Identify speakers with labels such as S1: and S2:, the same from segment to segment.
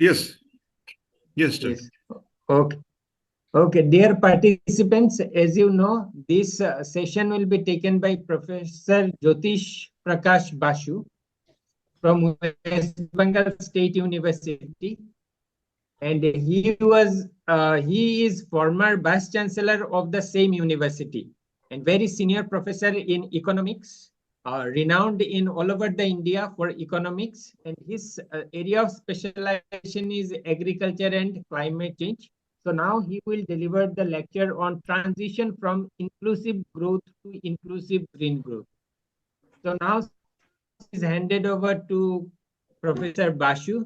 S1: Yes. Yes, sir.
S2: Yes. Okay. Okay, dear participants, as you know, this session will be taken by Professor Jyotish Prakash Basu from West Bengal State University, and he is former Vice Chancellor of the same university and very senior professor in economics, renowned in all over the India for economics, and his area of specialization is agriculture and climate change. So now he will deliver the lecture on transition from inclusive growth to inclusive green growth. So now is handed over to Professor Basu.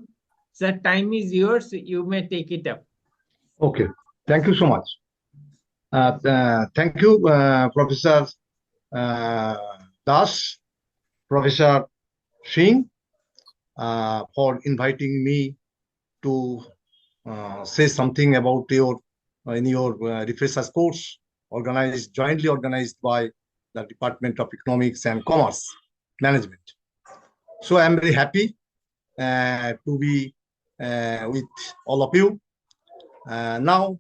S2: Sir, time is yours. You may take it up.
S3: Okay, thank you so much. Thank you, Professor Das, Professor Singh, for inviting me to say something about your refreshers course jointly organized by the Department of Economics and Commerce Management. So I am very happy to be with all of you. Now,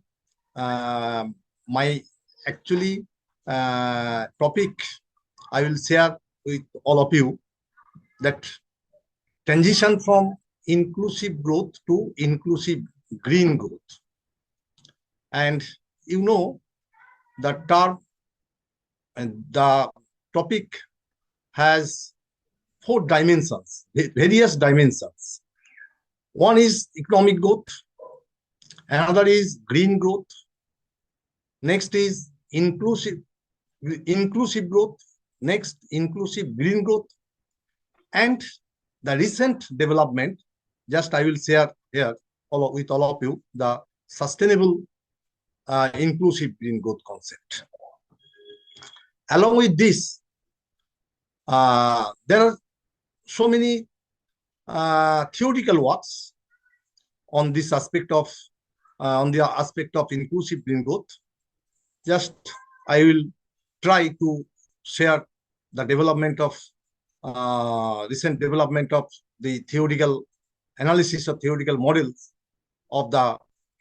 S3: my actually topic I will share with all of you, that transition from inclusive growth to inclusive green growth. And you know, the term and the topic has four dimensions, various dimensions. One is economic growth, another is green growth, next is inclusive growth, next inclusive green growth, and the recent development, just I will share here with all of you, the sustainable inclusive green growth concept. Along with this, there are so many theoretical works on this aspect of inclusive green growth. Just I will try to share the development of recent development of the theoretical analysis of theoretical models of the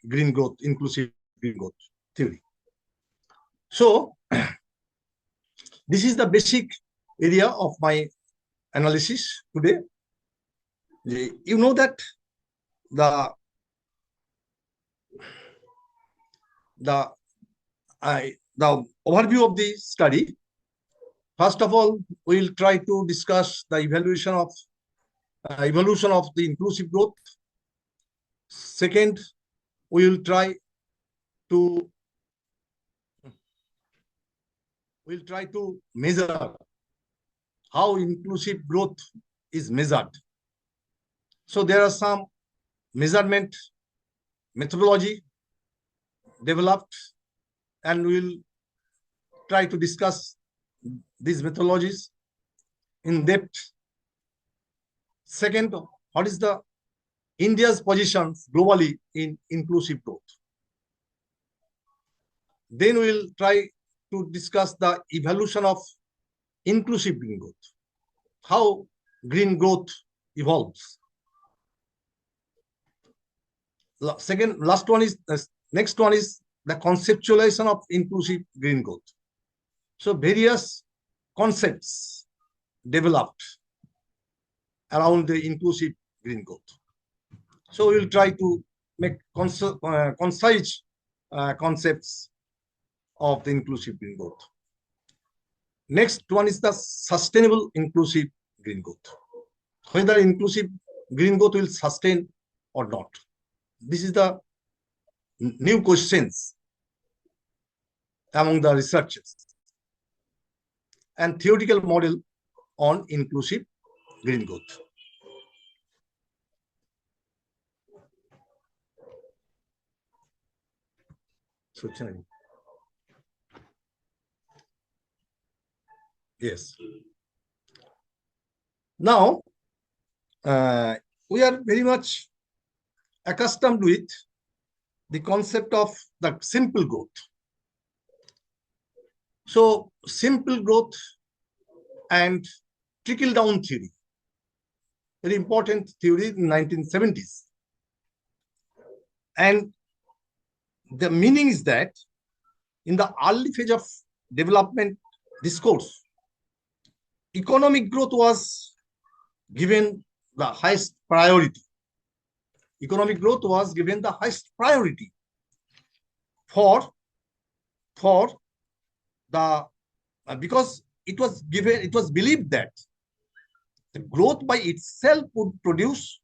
S3: green growth, inclusive green growth theory. So this is the basic area of my analysis today. You know that the overview of the study. First of all, we will try to discuss the evolution of the inclusive growth. Second, we will try to measure how inclusive growth is measured. So there are some measurement methodology developed, and we will try to discuss these methodologies in depth. Second, what is the India's positions globally in inclusive growth? Then we will try to discuss the evolution of inclusive green growth, how green growth evolves. Next one is the conceptualization of inclusive green growth. So various concepts developed around the inclusive green growth. So we will try to make concise concepts of the inclusive green growth. Next one is the sustainable inclusive green growth. Whether inclusive green growth will sustain or not. This is the new questions among the researchers. And theoretical model on inclusive green growth. Yes. Now, we are very much accustomed with the concept of the simple growth. So, simple growth and trickle-down theory, very important theory in 1970s. And the meaning is that in the early phase of development discourse, economic growth was given the highest priority. Economic growth was given the highest priority for the because it was believed that the growth by itself would produce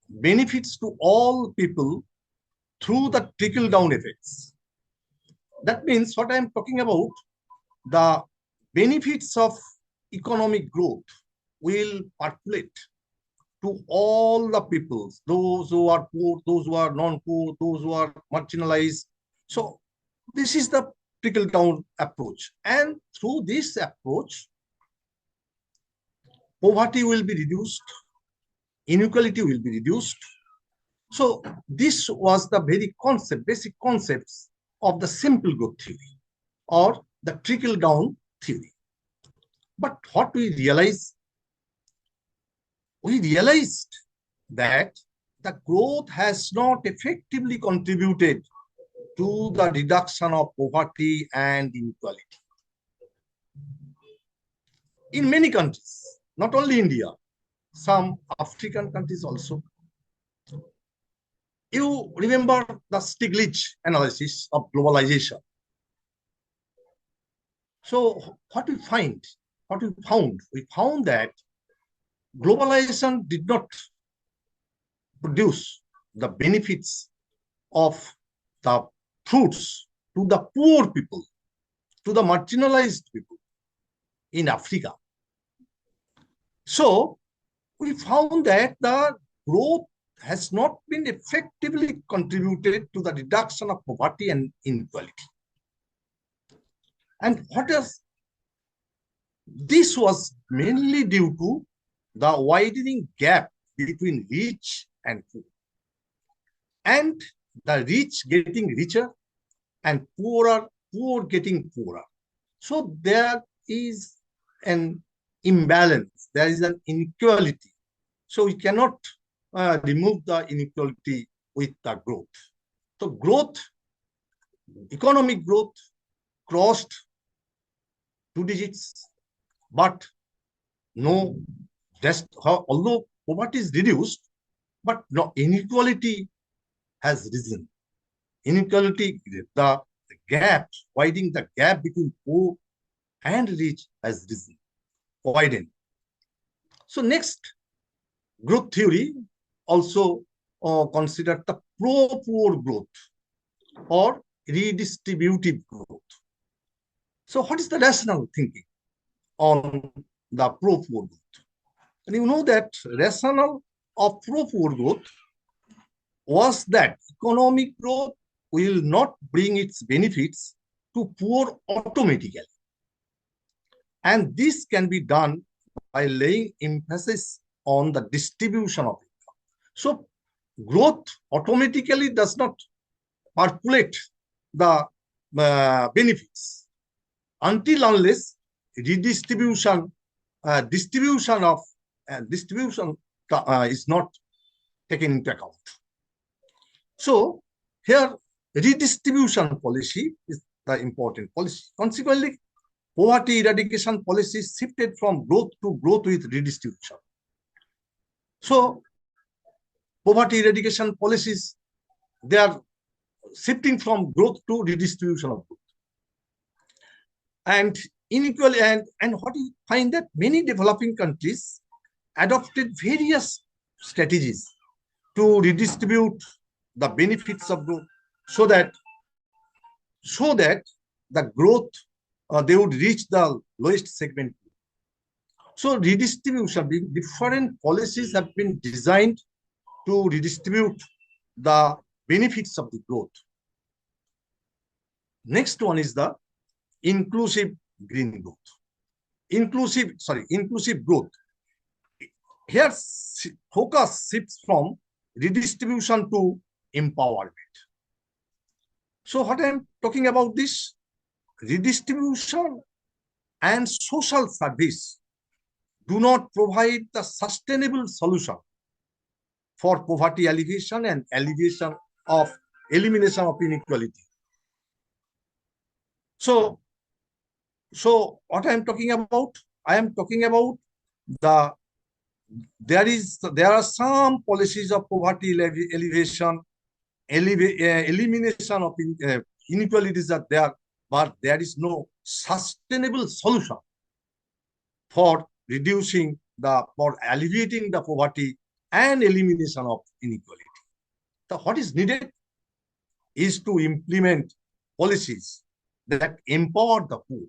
S3: benefits to all people through the trickle down effects. That means what I am talking about, the benefits of economic growth will percolate to all the peoples, those who are poor, those who are non-poor, those who are marginalized. So this is the trickle down approach. And through this approach, poverty will be reduced, inequality will be reduced. So this was the very basic concepts of the simple growth theory or the trickle down theory. But what we realized that the growth has not effectively contributed to the reduction of poverty and inequality. In many countries, not only India, some African countries also. You remember the Stiglitz analysis of globalization. So what we found that globalization did not produce the benefits of the fruits to the poor people, to the marginalized people in Africa. So we found that the growth has not been effectively contributed to the reduction of poverty and inequality. And what else? This was mainly due to the widening gap between rich and poor, and the rich getting richer and poor getting poorer. So there is an imbalance, there is an inequality. So we cannot remove the inequality with the growth. So growth, economic growth crossed 2 digits, but no, although poverty is reduced, but no, inequality has risen. Inequality, the gap, widening the gap between poor and rich has risen, widened. So next, growth theory also considered the pro-poor growth or redistributive growth. So what is the rational thinking on the pro-poor growth? And you know that rationale of pro-poor growth was that economic growth will not bring its benefits to poor automatically. And this can be done by laying emphasis on the distribution of income. So growth automatically does not percolate the benefits until unless redistribution is not taken into account. So here redistribution policy is the important policy. Consequently, poverty eradication policy shifted from growth to growth with redistribution. So poverty eradication policies, they are shifting from growth to redistribution of growth. And inequality, and what you find that many developing countries adopted various strategies to redistribute the benefits of growth so that the growth they would reach the lowest segment. So redistribution, different policies have been designed to redistribute the benefits of the growth. Next one is the inclusive green growth. Inclusive growth. Here focus shifts from redistribution to empowerment. So what I am talking about this, redistribution and social service do not provide the sustainable solution for poverty alleviation and alleviation of elimination of inequality. So what I am talking about? I am talking about there are some policies of poverty elevation, elimination of inequalities are there, but there is no sustainable solution for alleviating the poverty and elimination of inequality. So what is needed is to implement policies that empower the poor.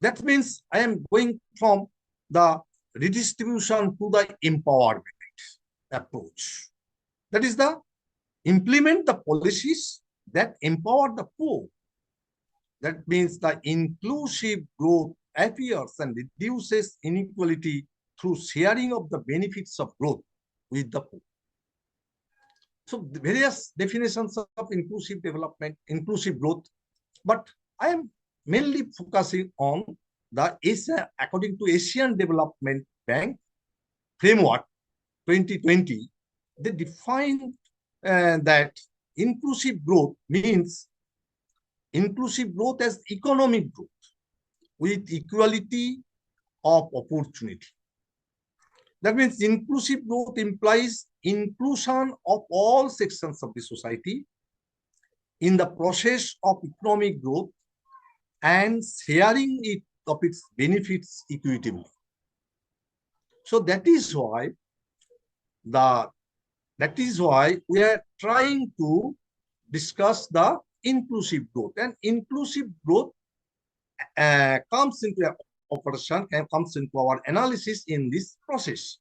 S3: That means I am going from the redistribution to the empowerment approach. That is the implement the policies that empower the poor. That means the inclusive growth appears and reduces inequality through sharing of the benefits of growth with the poor. So the various definitions of inclusive development, inclusive growth, but I am mainly focusing on the according to Asian Development Bank framework 2020, they define that inclusive growth means inclusive growth as economic growth with equality of opportunity. That means inclusive growth implies inclusion of all sections of the society in the process of economic growth and sharing of its benefits equitably. So that is why we are trying to discuss the inclusive growth, and inclusive growth comes into operation and comes into our analysis in this process.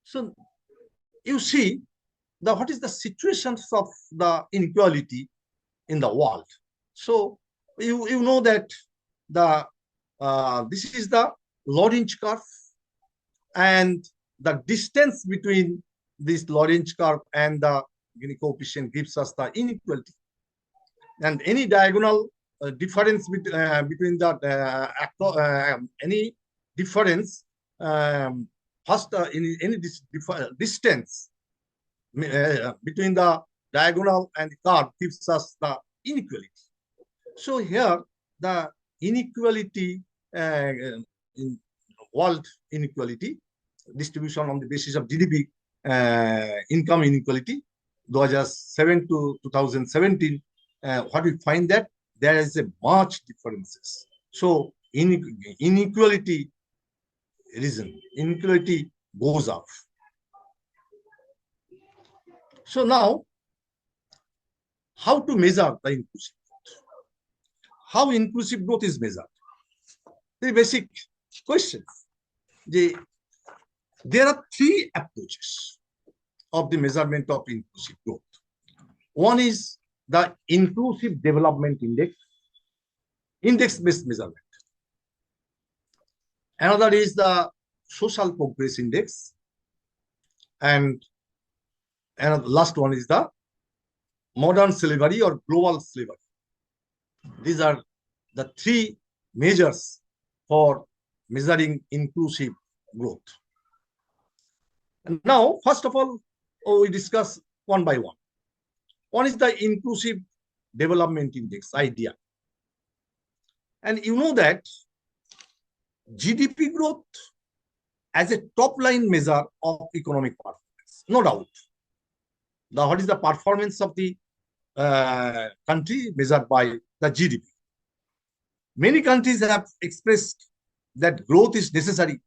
S3: So you see what is the situations of the inequality in the world. So you know that this is the Lorentz curve, and the distance between this Lorentz curve and the Gini coefficient gives us the inequality. And any diagonal difference between the any difference first in any distance between the diagonal and the curve gives us the inequality. So here the inequality in world inequality distribution on the basis of GDP income inequality 2007 to 2017, what we find that there is a much differences. So inequality goes up. So now, how to measure the inclusive growth? How inclusive growth is measured? The basic questions. There are three approaches of the measurement of inclusive growth. One is the Inclusive Development Index, index-based measurement. Another is the Social Progress Index, and the last one is the Modern Slavery or Global Slavery. These are the three measures for measuring inclusive growth. And now, first of all, we discuss one by one. One is the Inclusive Development Index idea. And you know that GDP growth as a top-line measure of economic performance, no doubt. What is the performance of the country measured by the GDP? Many countries have expressed that growth is necessary,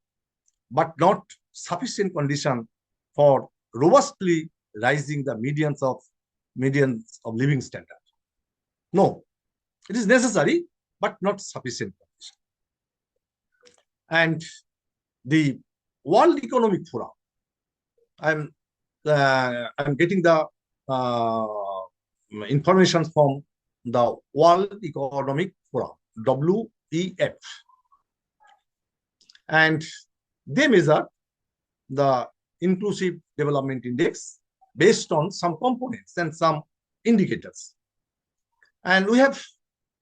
S3: but not sufficient condition for robustly rising the medians of living standard. No, it is necessary, but not sufficient condition. And the World Economic Forum, I'm getting the information from the World Economic Forum, WEF, and they measure the Inclusive Development Index based on some components and some indicators. And we have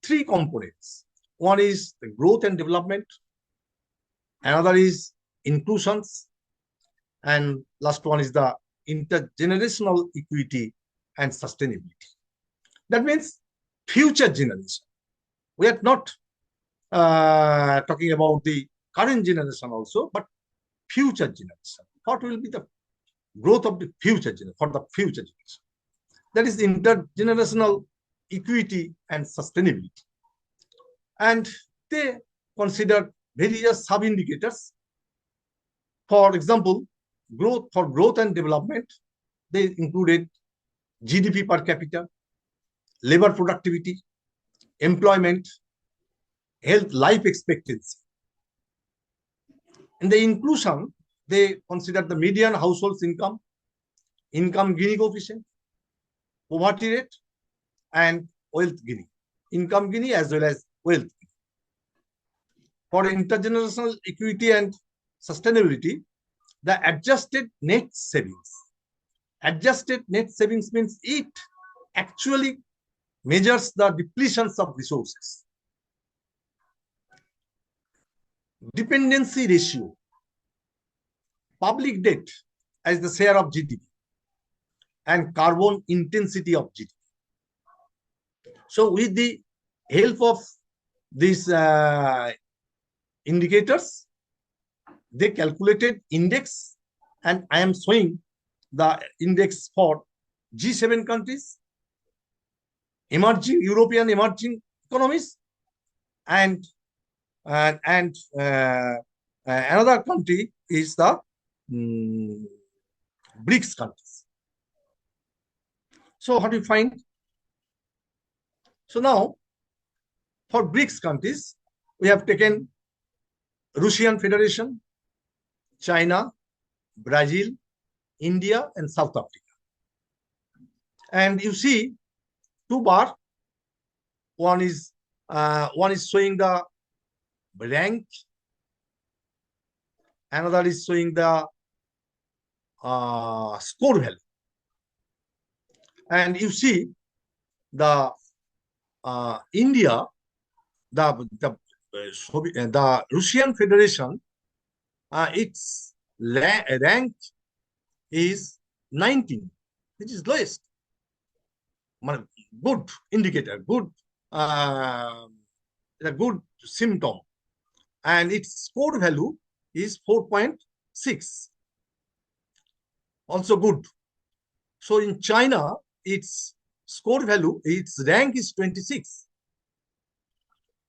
S3: three components. One is the growth and development, another is inclusions, and last one is the intergenerational equity and sustainability. That means future generation. We are not talking about the current generation also, but future generation. What will be the growth of the future generation for the future generation? That is intergenerational equity and sustainability. And they consider various sub-indicators. For example, growth and development, they included GDP per capita, labor productivity, employment, health, life expectancy. In the inclusion, they consider the median household income, income Gini coefficient, poverty rate, and wealth Gini. Income Gini as well as wealth Gini. For intergenerational equity and sustainability, the adjusted net savings. Adjusted net savings means it actually measures the depletions of resources. Dependency ratio, public debt as the share of GDP, and carbon intensity of GDP. So with the help of these indicators, they calculated index, and I am showing the index for G7 countries, European emerging economies, and another country is the BRICS countries. So how do you find? So now, for BRICS countries, we have taken Russian Federation, China, Brazil, India, and South Africa. And you see two bar. One is showing the rank. Another is showing the score value. And you see the India, the Russian Federation, its rank is 19, which is lowest. Good indicator, good, a good symptom. And its score value is 4.6. Also good. So in China, its score value, its rank is 26.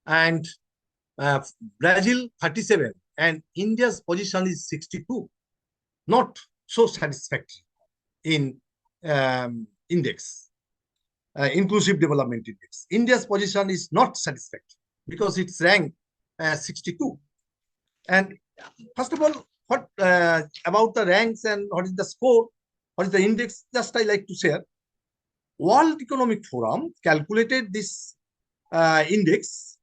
S3: And Brazil 37. And India's position is 62. Not so satisfactory in index, inclusive development index. India's position is not satisfactory because its rank 62. And first of all, what about the ranks and what is the score, what is the index? Just I like to share. World Economic Forum calculated this index,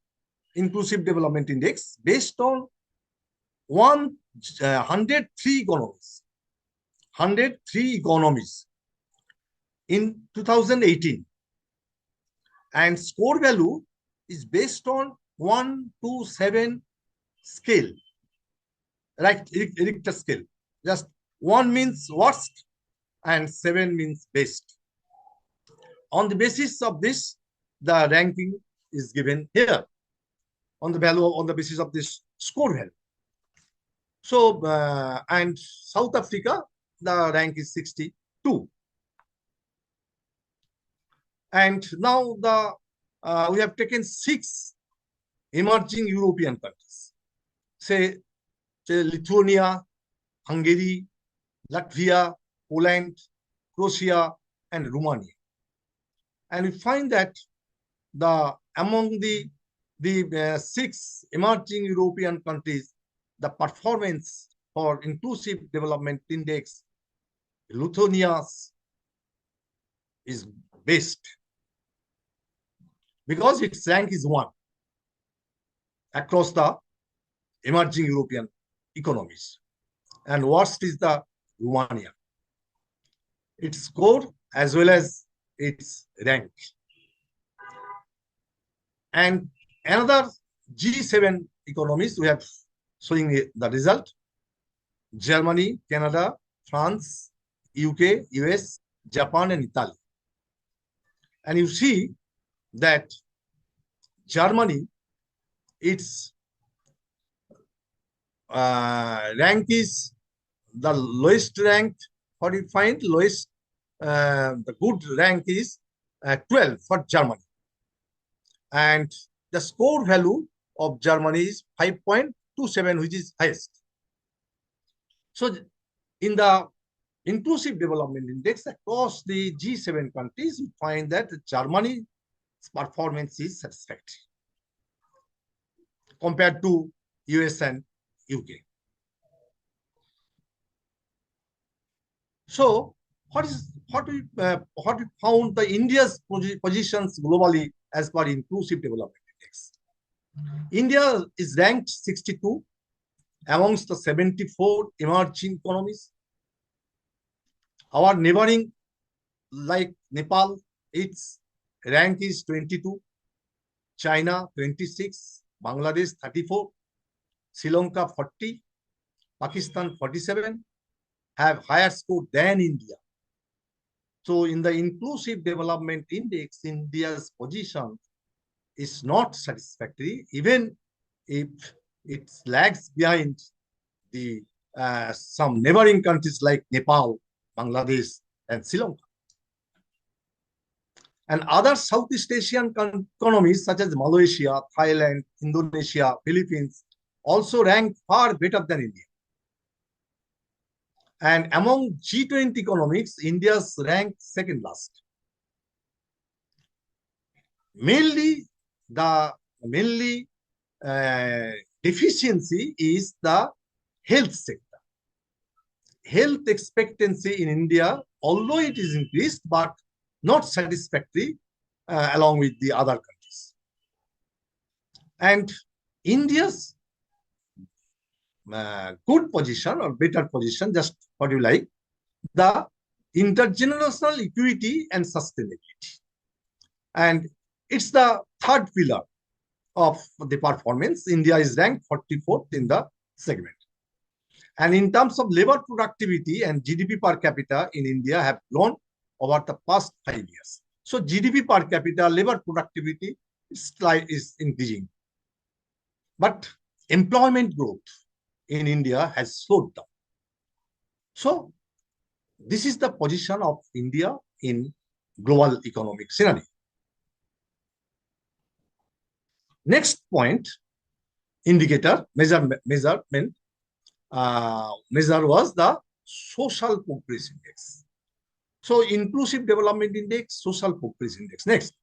S3: inclusive development index, based on 103 economies. 103 economies in 2018, and score value is based on 1 to 7 scale, right? Richter scale. Just 1 means worst and 7 means best. On the basis of this, the ranking is given here on the value, on the basis of this score value. So and South Africa, the rank is 62. And now the we have taken 6 emerging European countries, say Lithuania, Hungary, Latvia, Poland, Croatia, and Romania. And we find that among the 6 emerging European countries, the performance for inclusive development index, Lithuania's is best because its rank is 1 across the emerging European economies, and worst is the Romania. Its score as well as its rank. And another G7 economies, we have showing the result: Germany, Canada, France, UK, US, Japan, and Italy. And you see that Germany, its rank is the lowest ranked. What you find lowest, the good rank is 12 for Germany. And the score value of Germany is 5.27, which is highest. So in the inclusive development index across the G7 countries, we find that Germany's performance is satisfactory compared to US and UK. So what we found the India's positions globally as per inclusive development index. India is ranked 62 amongst the 74 emerging economies. Our neighboring, like Nepal, its rank is 22, China 26, Bangladesh 34, Sri Lanka 40, Pakistan 47, have higher score than India. So in the inclusive development index, India's position is not satisfactory, even if it lags behind the some neighboring countries like Nepal, Bangladesh, and Sri Lanka. And other Southeast Asian economies such as Malaysia, Thailand, Indonesia, Philippines also rank far better than India. And among G20 economies, India's ranked second last. Mainly, the deficiency is the health sector. Health expectancy in India, although it is increased, but not satisfactory along with the other countries. And India's good position or better position, just what you like, the intergenerational equity and sustainability. And it's the third pillar of the performance. India is ranked 44th in the segment. And in terms of labor productivity and GDP per capita in India have grown over the past 5 years. So GDP per capita, labor productivity is increasing. But employment growth in India has slowed down. So this is the position of India in global economic scenario. Next point, indicator, measure was the social progress index. So inclusive development index, social progress index. Next,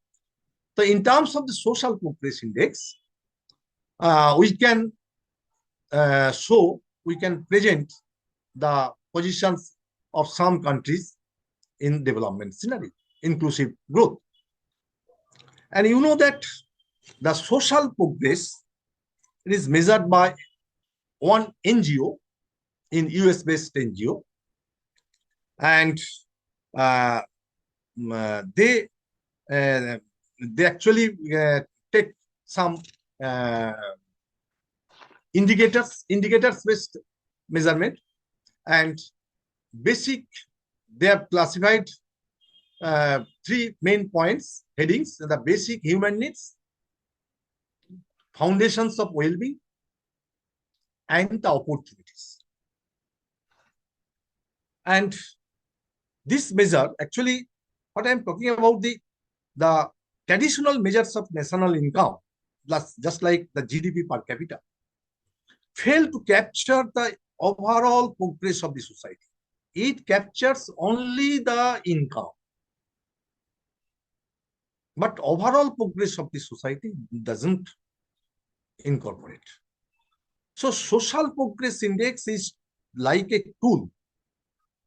S3: so in terms of the social progress index, we can present the positions of some countries in development scenario, inclusive growth. And you know that the social progress is measured by one NGO, in US-based NGO, and they actually take some indicators-based measurement, and basic, they have classified 3 main points, headings: the basic human needs, foundations of well-being, and the opportunities. And this measure, actually, what I'm talking about, the traditional measures of national income, just like the GDP per capita, fail to capture the overall progress of the society. It captures only the income, but overall progress of the society doesn't incorporate. So social progress index is like a tool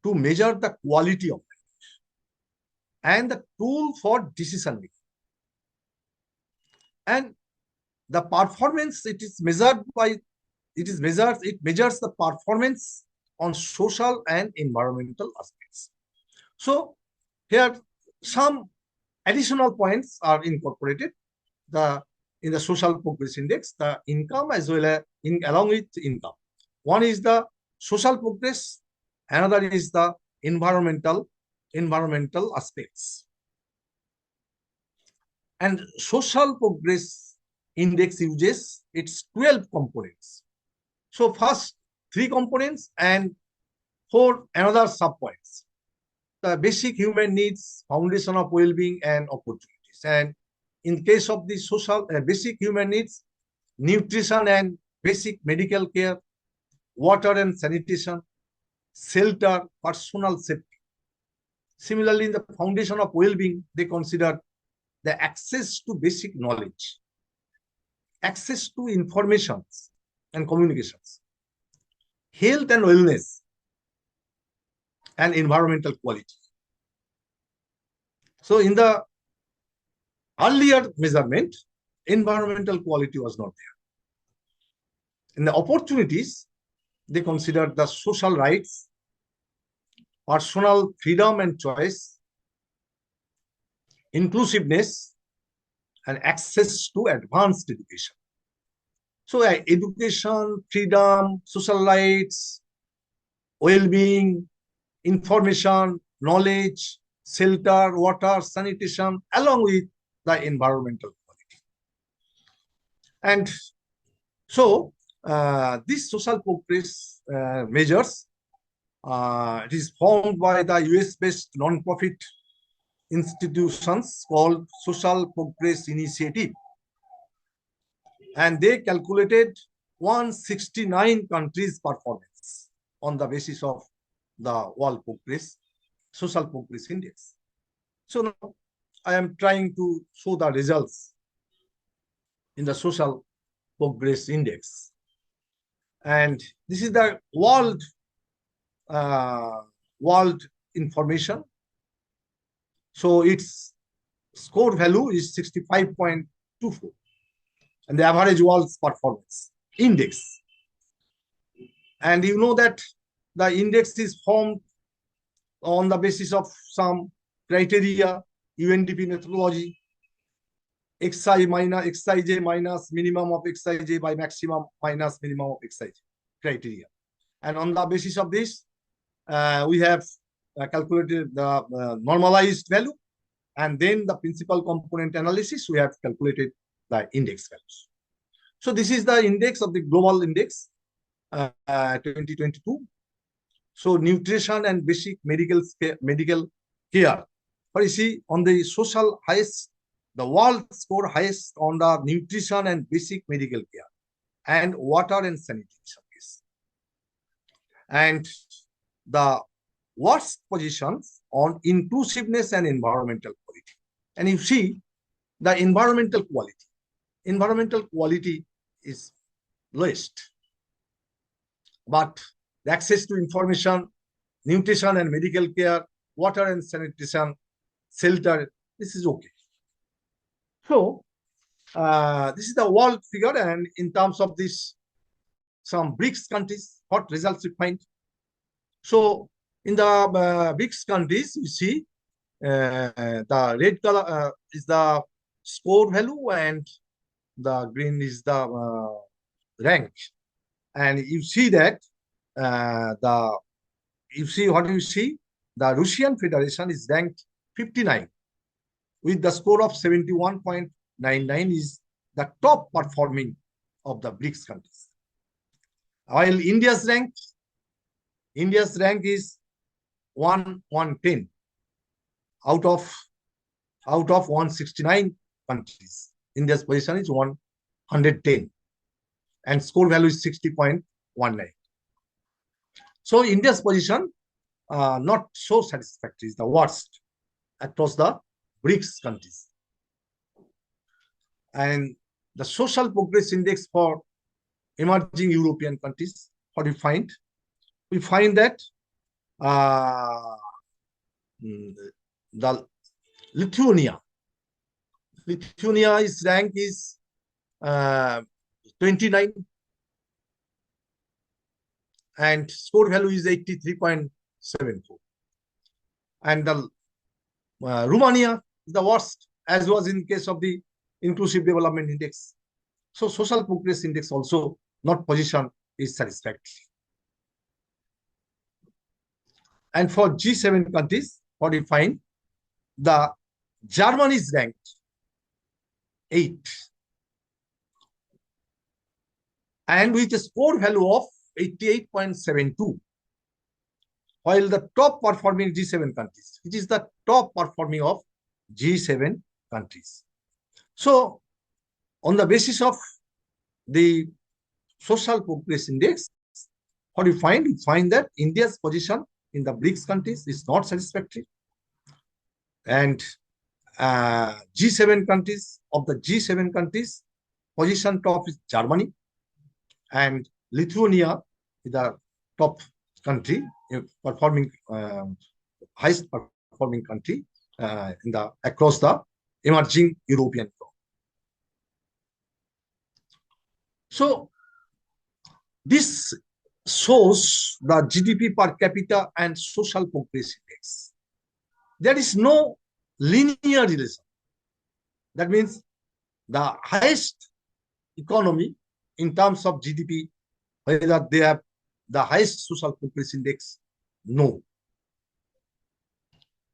S3: to measure the quality of life and the tool for decision making. And the performance, it measures the performance on social and environmental aspects. So here some additional points are incorporated in the social progress index, the income as well as along with income. One is the social progress, another is the environmental aspects. And social progress index uses its 12 components. So first 3 components and 4 another subpoints. The basic human needs, foundation of well-being and opportunities. And in case of the social basic human needs, nutrition and basic medical care, water and sanitation, shelter, personal safety. Similarly, in the foundation of well-being, they consider the access to basic knowledge, access to information and communications, health and wellness, and environmental quality. So in the earlier measurement, environmental quality was not there. In the opportunities, they considered the social rights, personal freedom and choice, inclusiveness, and access to advanced education. So education, freedom, social rights, well-being, information, knowledge, shelter, water, sanitation, along with the environmental quality. And so these social progress measures, it is formed by the US-based non-profit institutions called Social Progress Initiative. And they calculated 169 countries' performance on the basis of the World Progress, Social Progress Index. So now I am trying to show the results in the Social Progress Index. And this is the world information. So its score value is 65.24, and the average world's performance index. And you know that the index is formed on the basis of some criteria, UNDP methodology, xij minus minimum of xij by maximum minus minimum of xij criteria. And on the basis of this, we have calculated the normalized value, and then the principal component analysis, we have calculated the index values. So this is the index of the global index 2022. So nutrition and basic medical care. But you see, on the social highest, the world score highest on the nutrition and basic medical care and water and sanitation. And the worst positions on inclusiveness and environmental quality. And you see the environmental quality is lowest. But the access to information, nutrition and medical care, water and sanitation, shelter, this is okay. So this is the world figure, and in terms of this, some BRICS countries, what results we find. So in the BRICS countries, you see the red color is the score value and the green is the rank. And you see that what you see? The Russian Federation is ranked 59 with the score of 71.99, is the top performing of the BRICS countries. While India's rank is 110 out of 169 countries. India's position is 110, and score value is 60.19. So India's position not so satisfactory, is the worst across the BRICS countries. And the social progress index for emerging European countries, what we find? We find that the Lithuania's rank is 29, and score value is 83.74. And the Romania is the worst, as was in case of the Inclusive Development Index. So Social Progress Index also not position is satisfactory. And for G7 countries, what we find, the Germany is ranked and with a score value of 88.72, while the top performing G7 countries, which is the top performing of G7 countries. So, on the basis of the social progress index, what do you find? You find that India's position in the BRICS countries is not satisfactory. And G7 countries, of the G7 countries, position top is Germany, and Lithuania is the top country, performing highest performing country in the across the emerging European economy. So this shows the GDP per capita and social progress index. There is no linear relation. That means the highest economy in terms of GDP, whether they have the highest social progress index, no.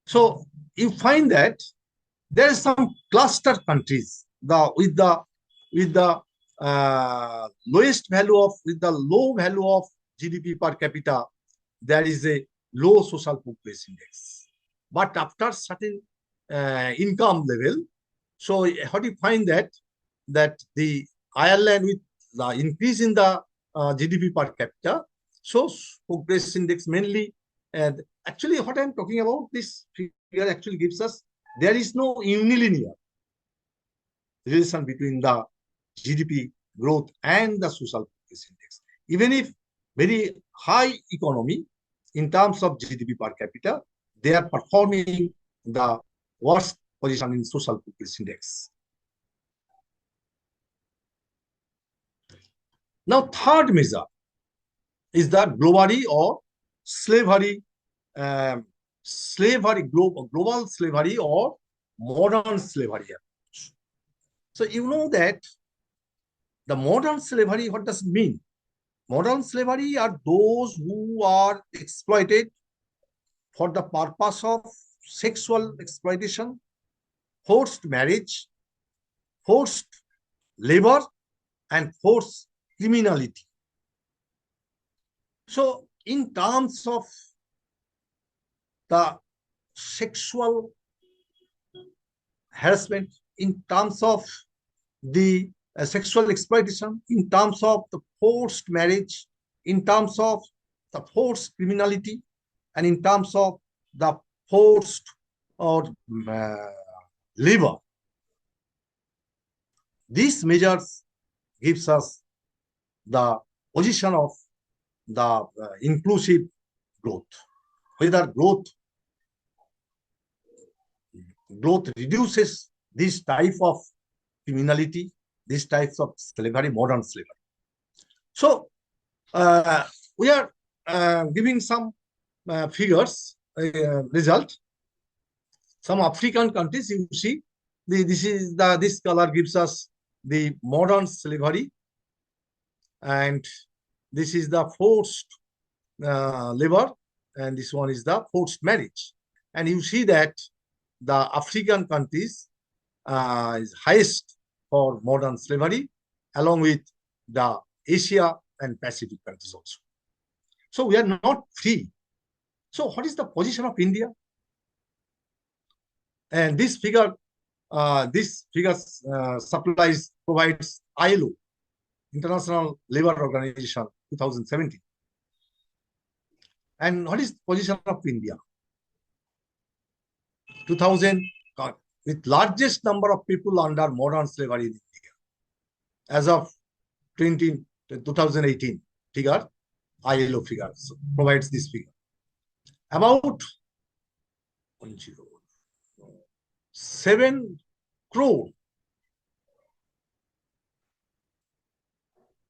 S3: So you find that there are some cluster countries with the lowest value of, with the low value of GDP per capita, there is a low social progress index. But after certain income level, so how do you find that the Ireland, with the increase in the GDP per capita, so progress index mainly, and actually what I'm talking about, this figure actually gives us there is no unilinear relation between the GDP growth and the social progress index. Even if very high economy in terms of GDP per capita, they are performing the worst position in social progress index. Now, third measure is the globally or slavery, global slavery or modern slavery. So you know that the modern slavery, what does it mean? Modern slavery are those who are exploited for the purpose of sexual exploitation, forced marriage, forced labor, and forced criminality. So in terms of the sexual harassment, in terms of the sexual exploitation, in terms of the forced marriage, in terms of the forced criminality, and in terms of the forced or labor, these measures gives us the position of the inclusive growth. Whether growth reduces this type of criminality, these types of slavery, modern slavery. So we are giving some figures, result. Some African countries, you see, this color gives us the modern slavery, and this is the forced labor, and this one is the forced marriage. And you see that the African countries is highest for modern slavery, along with the Asia and Pacific countries also. So we are not free. So what is the position of India? And this figure, provides ILO, International Labour Organization, 2017. And what is the position of India? 2000, with largest number of people under modern slavery in India. As of 2018 figure, ILO figure provides this figure. About 7 crore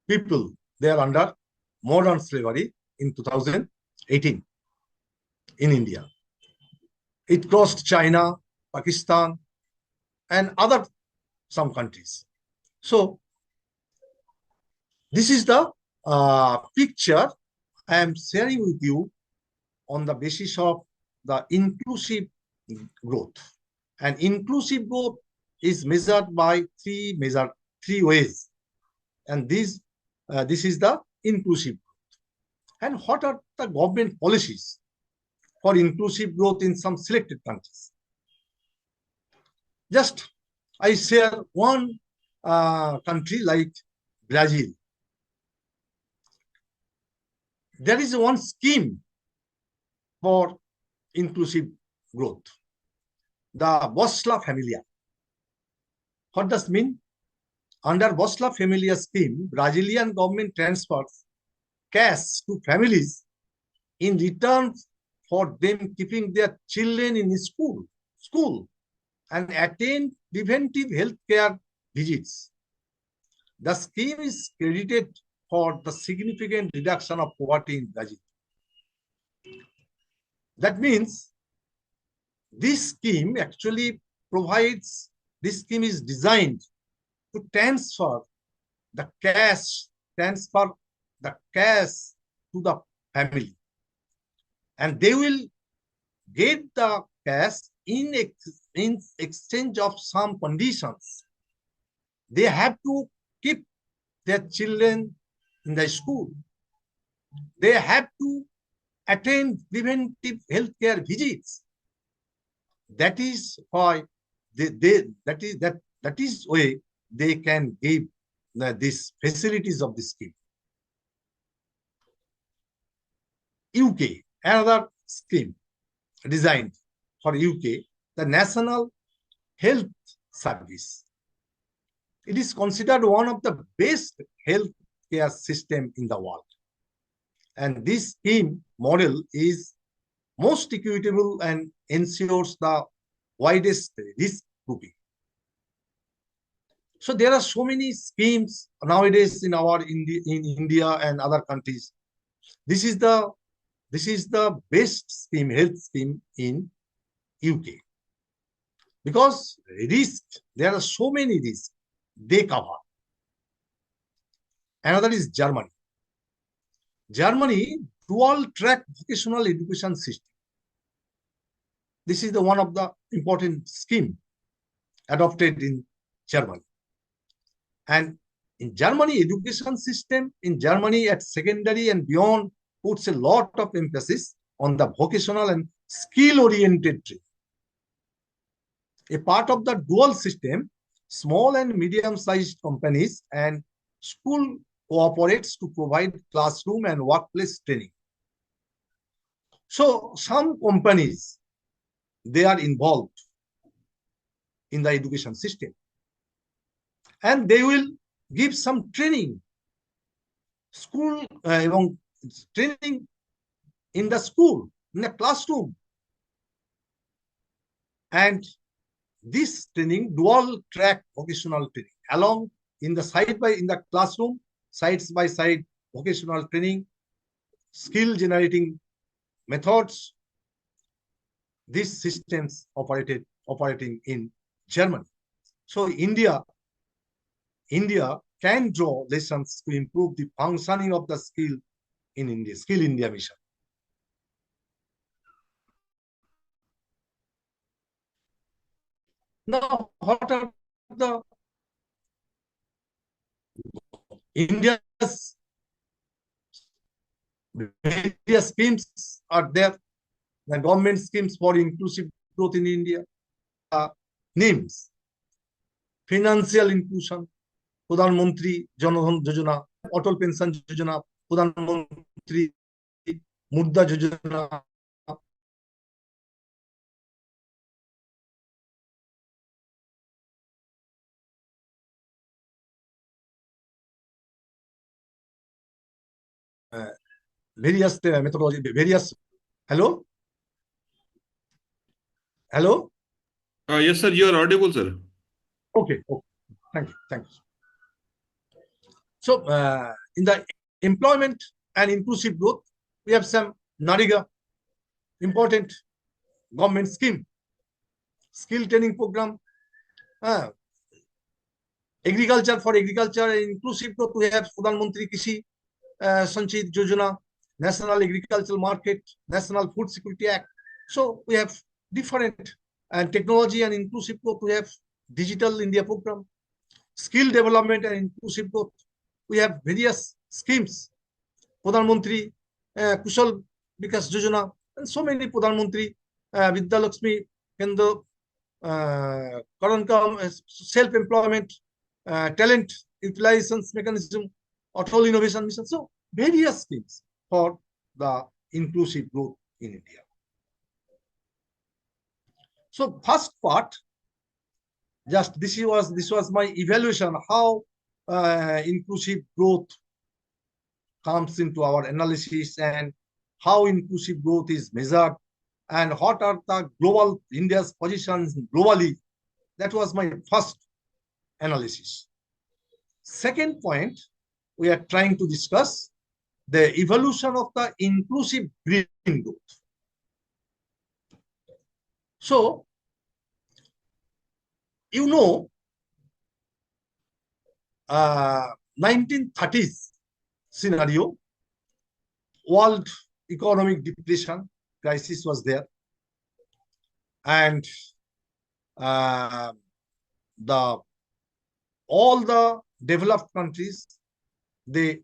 S3: people, they are under modern slavery in 2018 in India. It crossed China, Pakistan, and other some countries. So this is the picture I am sharing with you on the basis of the inclusive growth. And inclusive growth is measured by three ways, and this is the inclusive. And what are the government policies for inclusive growth in some selected countries? Just I share one country like Brazil. There is one scheme for inclusive growth, the Bolsa Familia. What does it mean? Under Bolsa Familia scheme, Brazilian government transfers cash to families in return for them keeping their children in school and attend preventive health care visits. The scheme is credited for the significant reduction of poverty in Brazil. That means this scheme actually provides, this scheme is designed to transfer the cash to the family. And they will get the cash in exchange of some conditions. They have to keep their children in the school. They have to attend preventive healthcare visits. That is why that is why they can give these facilities of the scheme. UK, another scheme designed for UK, the National Health Service. It is considered one of the best healthcare system in the world. And this scheme model is most equitable and ensures the widest risk grouping. So there are so many schemes nowadays in India and other countries. This is the best scheme, health scheme in UK. Because there are so many risks they cover. Another is Germany. Germany, dual track vocational education system. This is one of the important scheme adopted in Germany. And in Germany, education system in Germany at secondary and beyond puts a lot of emphasis on the vocational and skill-oriented training. A part of the dual system, small and medium-sized companies and school cooperates to provide classroom and workplace training. So some companies, they are involved in the education system and they will give some training, training in the school, in the classroom. And this training, dual track vocational training, along in the classroom, sides by side vocational training, skill generating methods. These systems operating in Germany. So India can draw lessons to improve the functioning of the Skill India mission. Now, what are the India's various schemes are there? The government schemes for inclusive growth in India. Names: financial inclusion, Pradhan Mantri Jan Dhan Yojana, Atal Pension Yojana, Pradhan Mantri Mudra Yojana. Various methodology, various. Hello? Hello?
S1: Yes, sir, you are audible, sir.
S3: Okay. Thank you. So, in the employment and inclusive growth, we have some NARIGA, important government scheme, skill training program, agriculture and inclusive growth. We have Pradhan Mantri Krishi Sanchit Yojana, National Agricultural Market, National Food Security Act. So we have different, and technology and inclusive growth. We have Digital India program, skill development and inclusive growth. We have various schemes, Pradhan Mantri Kushal Vikas Yojana, and so many Pradhan Mantri Vidya Lakshmi Kendra, self-employment, talent utilization mechanism, Atal innovation mission. So various schemes for the inclusive growth in India. So first part, just this was my evaluation how inclusive growth comes into our analysis and how inclusive growth is measured and what are the global India's positions globally. That was my first analysis. Second point, we are trying to discuss the evolution of the inclusive green growth. So, you know, 1930s scenario, world economic depression crisis was there, and all the developed countries they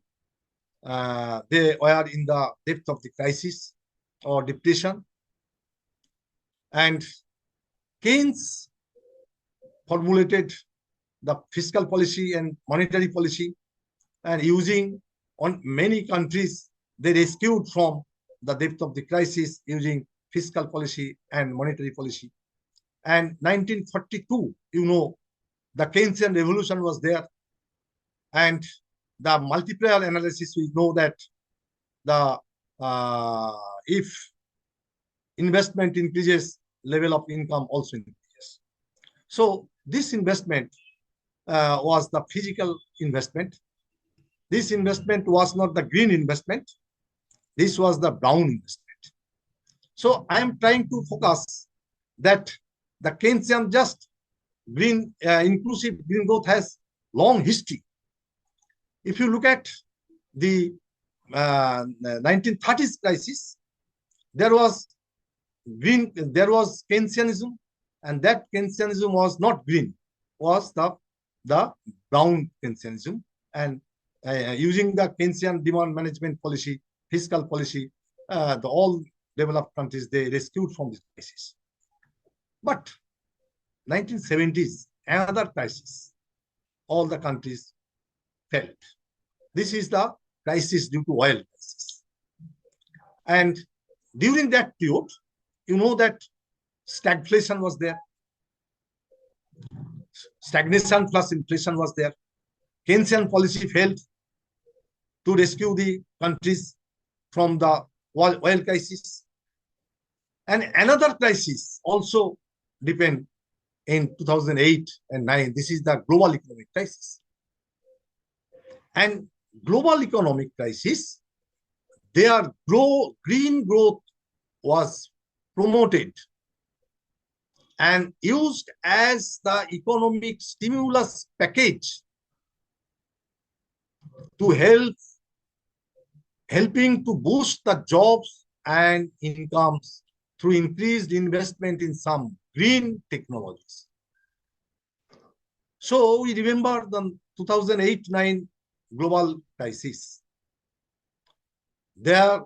S3: were in the depth of the crisis or depression, and Keynes formulated the fiscal policy and monetary policy, and using on many countries they rescued from the depth of the crisis using fiscal policy and monetary policy. And 1942, you know, the Keynesian revolution was there, and the multiplier analysis, we know that the if investment increases, level of income also increases. So this investment was the physical investment. This investment was not the green investment. This was the brown investment. So I am trying to focus that the Keynesian just green inclusive green growth has long history. If you look at the 1930s crisis, there was Keynesianism, and that Keynesianism was not green, was the brown Keynesianism, and using the Keynesian demand management policy, fiscal policy, all developed countries they rescued from this crisis. But 1970s, another crisis, all the countries failed. This is the crisis due to oil crisis. And during that period, you know that stagflation was there. Stagnation plus inflation was there. Keynesian policy failed to rescue the countries from the oil crisis. And another crisis also happened in 2008 and 9. This is the global economic crisis. And global economic crisis, their green growth was promoted and used as the economic stimulus package to helping to boost the jobs and incomes through increased investment in some green technologies. So we remember the 2008-9 global crisis. Their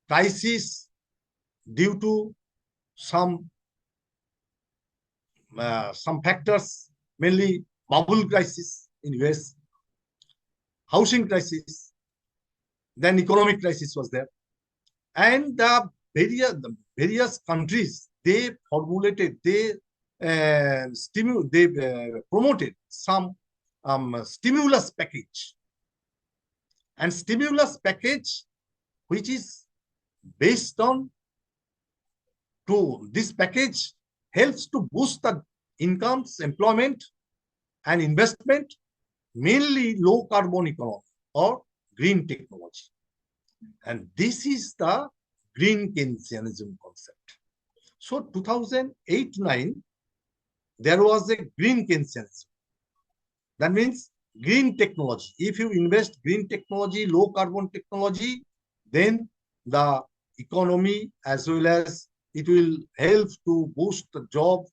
S3: crisis due to some factors, mainly bubble crisis in US, housing crisis, then economic crisis was there, and the various countries they formulated, they promoted some stimulus package, and stimulus package which is based on this package helps to boost the incomes, employment, and investment, mainly low carbon economy or green technology. And this is the green Keynesianism concept. So 2008-9, there was a green Keynesianism. That means green technology. If you invest green technology, low carbon technology, then the economy as well as it will help to boost the job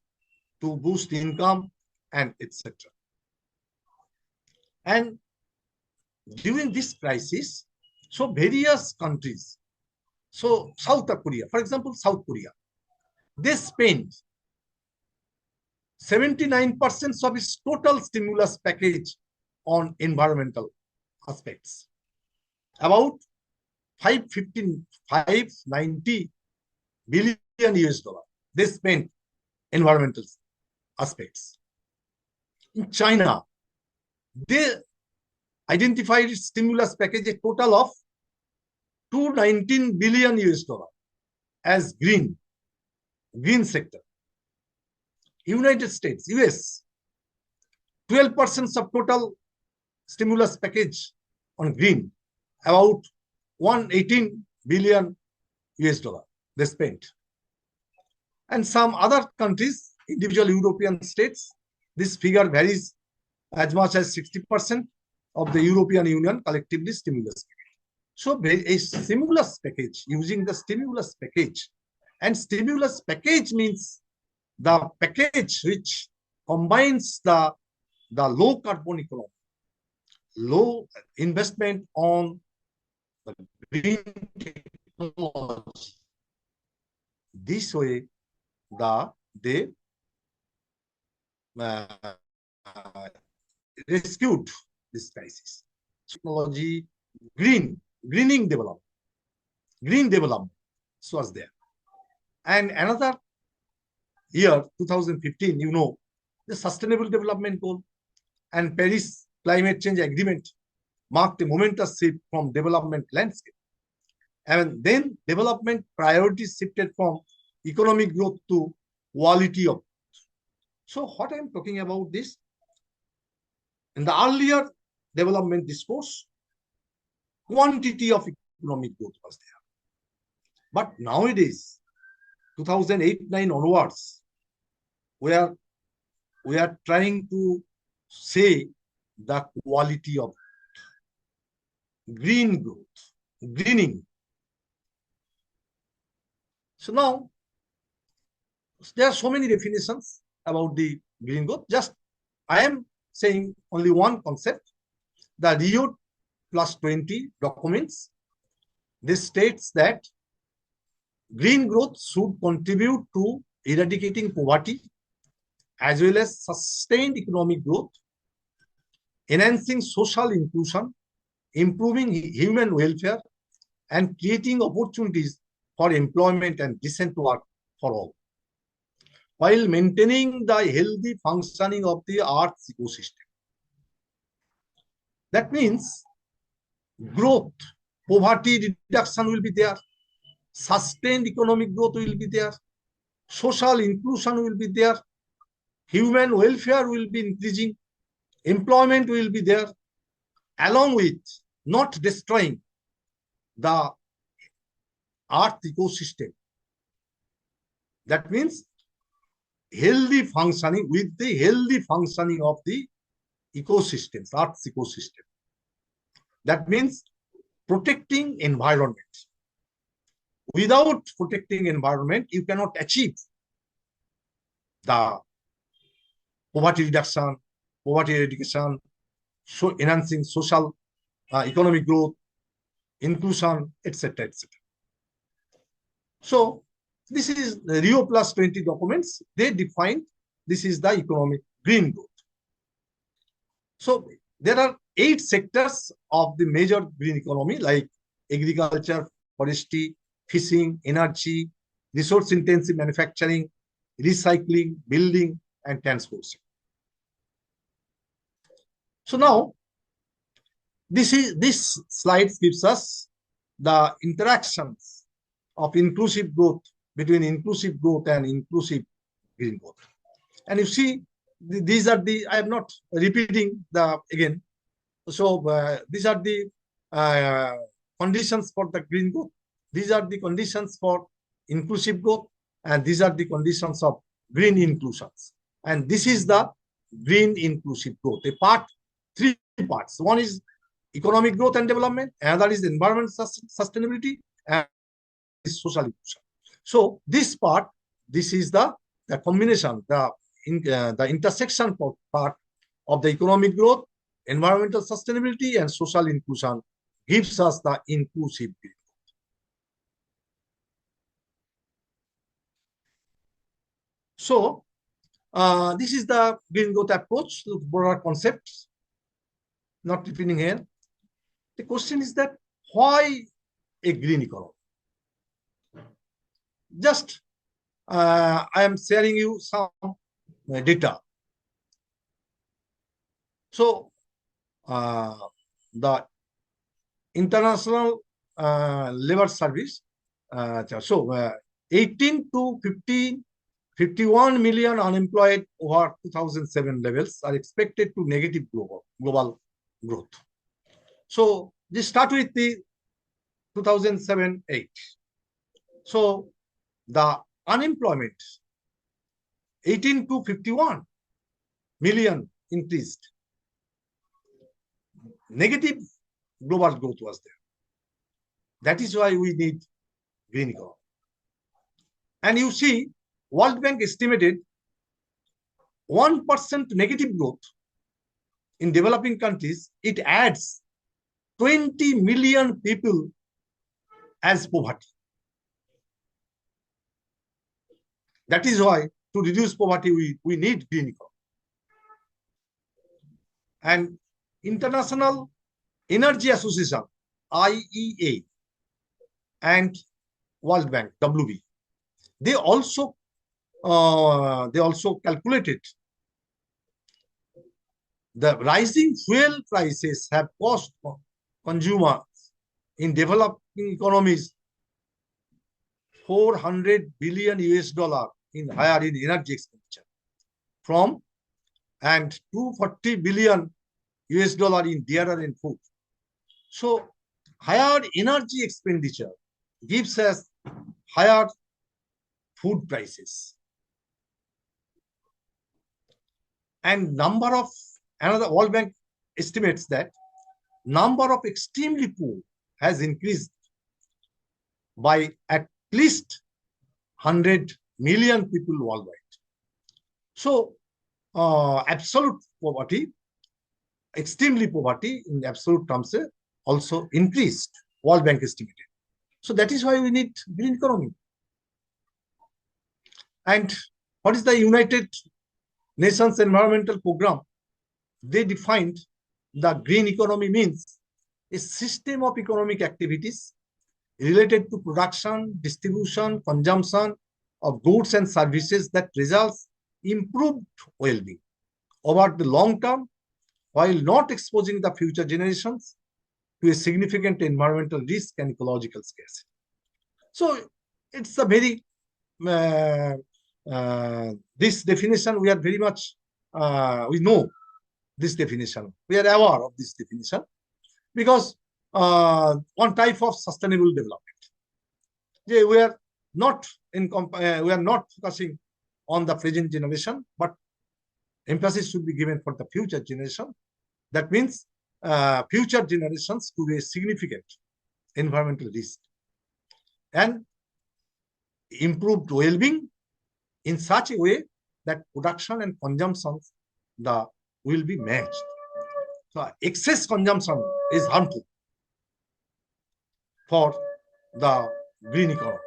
S3: to boost income and etc. And during this crisis, so various countries, so South Korea, for example, South Korea, they spend 79% of its total stimulus package on environmental aspects. About 590 billion US dollar they spent environmental aspects. In China, they identified its stimulus package a total of 219 billion US dollar as green sector. United States, US, 12% of total stimulus package on green, about 118 billion US dollar they spent. And some other countries, individual European states, this figure varies as much as 60% of the European Union collectively stimulus package. So a stimulus package, using the stimulus package, and stimulus package means the package which combines the low carbon economy, low investment on the green technology. This way, they rescued this crisis. Technology, green development was there. And another year, 2015, you know, the Sustainable Development Goal and Paris Climate Change Agreement marked a momentous shift from development landscape. And then development priorities shifted from economic growth to quality of growth. So what I'm talking about this, in the earlier development discourse, quantity of economic growth was there. But nowadays, 2008-9 onwards, we are trying to say the quality of green growth, greening. So now, there are so many definitions about the green growth. Just I am saying only one concept. The Rio +20 documents, this states that green growth should contribute to eradicating poverty as well as sustained economic growth, enhancing social inclusion, improving human welfare, and creating opportunities for employment and decent work for all, while maintaining the healthy functioning of the Earth's ecosystem. That means growth, poverty reduction will be there, sustained economic growth will be there, social inclusion will be there, human welfare will be increasing, employment will be there, along with not destroying the Earth ecosystem. That means healthy functioning, with the healthy functioning of the ecosystems, Earth's ecosystem. That means protecting environment. Without protecting environment, you cannot achieve the poverty reduction, poverty eradication, so enhancing social economic growth, inclusion, etc., etc. So this is the Rio +20 documents. They define this is the economic green growth. So there are 8 sectors of the major green economy, like agriculture, forestry, fishing, energy, resource-intensive manufacturing, recycling, building, and transport. So now, this slide gives us the interactions of inclusive growth, between inclusive growth and inclusive green growth. And you see, these are the, I am not repeating the again. So these are the conditions for the green growth. These are the conditions for inclusive growth, and these are the conditions of green inclusions. And this is the green inclusive growth. A part, 3 parts. One is economic growth and development, another is environment sustainability, and social inclusion. So this part, this is the combination, the the intersection part of the economic growth, environmental sustainability, and social inclusion gives us the inclusive green. So, this is the green growth approach, broader concepts, not repeating here. The question is that why a green economy? Just I am sharing you some data. So, the International Labor Service, 18 to 51 million unemployed over 2007 levels are expected to negative global growth. So this start with the 2007-8. So the unemployment 18 to 51 million increased. Negative global growth was there. That is why we need green economy. And you see, World Bank estimated 1% negative growth in developing countries. It adds 20 million people as poverty. That is why to reduce poverty, we need green economy. And International Energy Association, IEA, and World Bank, WB, they also calculated the rising fuel prices have cost consumers in developing economies $400 billion in higher in energy expenditure and $240 billion in dearer and food. So higher energy expenditure gives us higher food prices. And another World Bank estimates that number of extremely poor has increased by at least 100 million people worldwide. So absolute poverty, extremely poverty in absolute terms also increased, World Bank estimated. So that is why we need green economy. And what is the United Nations Environmental Program? They defined the green economy means a system of economic activities related to production, distribution, consumption of goods and services that results improved well-being over the long term, while not exposing the future generations to a significant environmental risk and ecological scarcity. So it's a very this definition we are very much we know this definition. We are aware of this definition because one type of sustainable development. We are not focusing on the present generation, but emphasis should be given for the future generation. That means future generations to a significant environmental risk and improved well-being in such a way that production and consumption will be matched. So excess consumption is harmful for the green economy.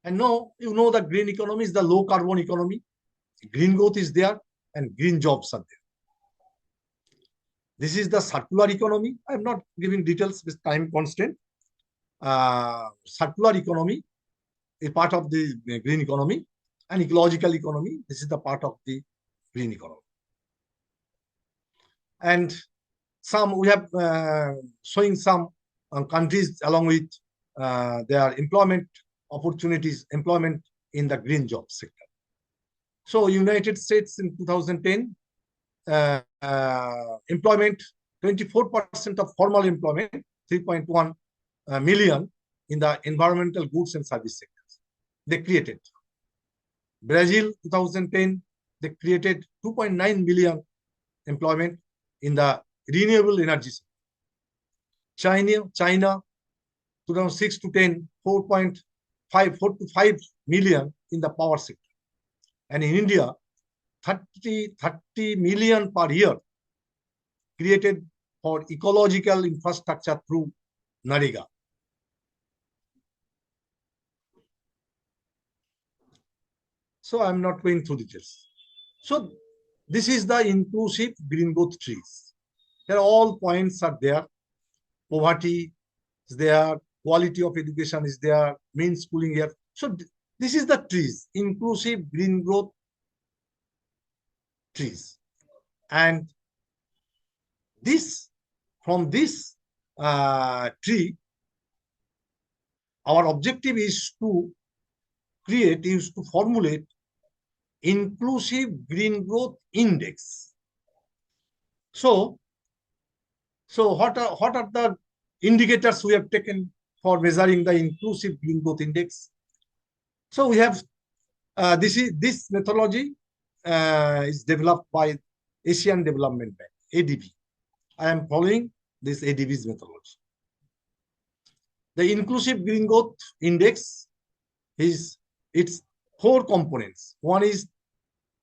S3: And now you know the green economy is the low carbon economy. Green growth is there and green jobs are there. This is the circular economy. I am not giving details with time constraint. Circular economy is part of the green economy, and ecological economy. This is the part of the green economy. And we have showing some countries along with their employment opportunities, employment in the green job sector. So United States in 2010, employment, 24% of formal employment, 3.1 million in the environmental goods and service sectors. They created. Brazil, 2010, they created 2.9 million employment in the renewable energy sector. China, 2006 to 10, 4 to 5 million in the power sector. And in India, 30 million per year created for ecological infrastructure through NREGA. So I'm not going through details. So this is the inclusive green growth trees. Here all points are there. Poverty is there, quality of education is there, mean schooling here. So this is the trees, inclusive green growth trees. And this, from this tree, our objective is to formulate inclusive green growth index. So what are the indicators we have taken for measuring the inclusive green growth index? So we have this methodology is developed by Asian Development Bank, ADB. I am following this ADB's methodology. The inclusive green growth index is its 4 components. One is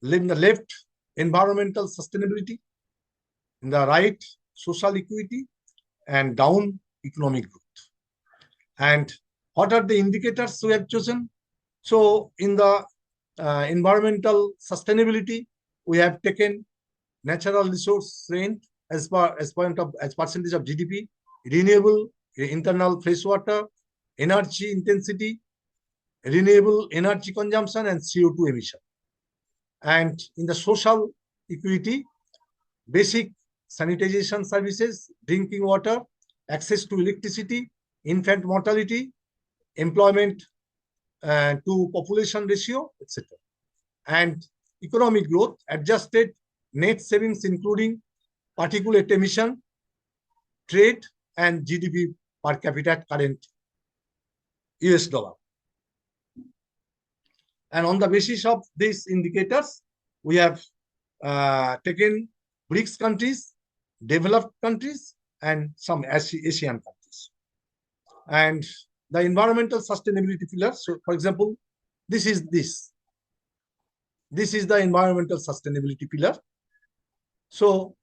S3: in the left, environmental sustainability, in the right, social equity, and down, economic growth. And what are the indicators we have chosen? So in the environmental sustainability, we have taken natural resource rent as percentage of GDP, renewable internal fresh water, energy intensity, renewable energy consumption, and CO2 emission. And in the social equity, basic sanitization services, drinking water, access to electricity, infant mortality, employment to population ratio, etc. And economic growth, adjusted net savings including particulate emission, trade, and GDP per capita at current US dollar. And on the basis of these indicators, we have taken BRICS countries, developed countries, and some Asian countries. And the environmental sustainability pillar. So, for example, this is the environmental sustainability pillar. So,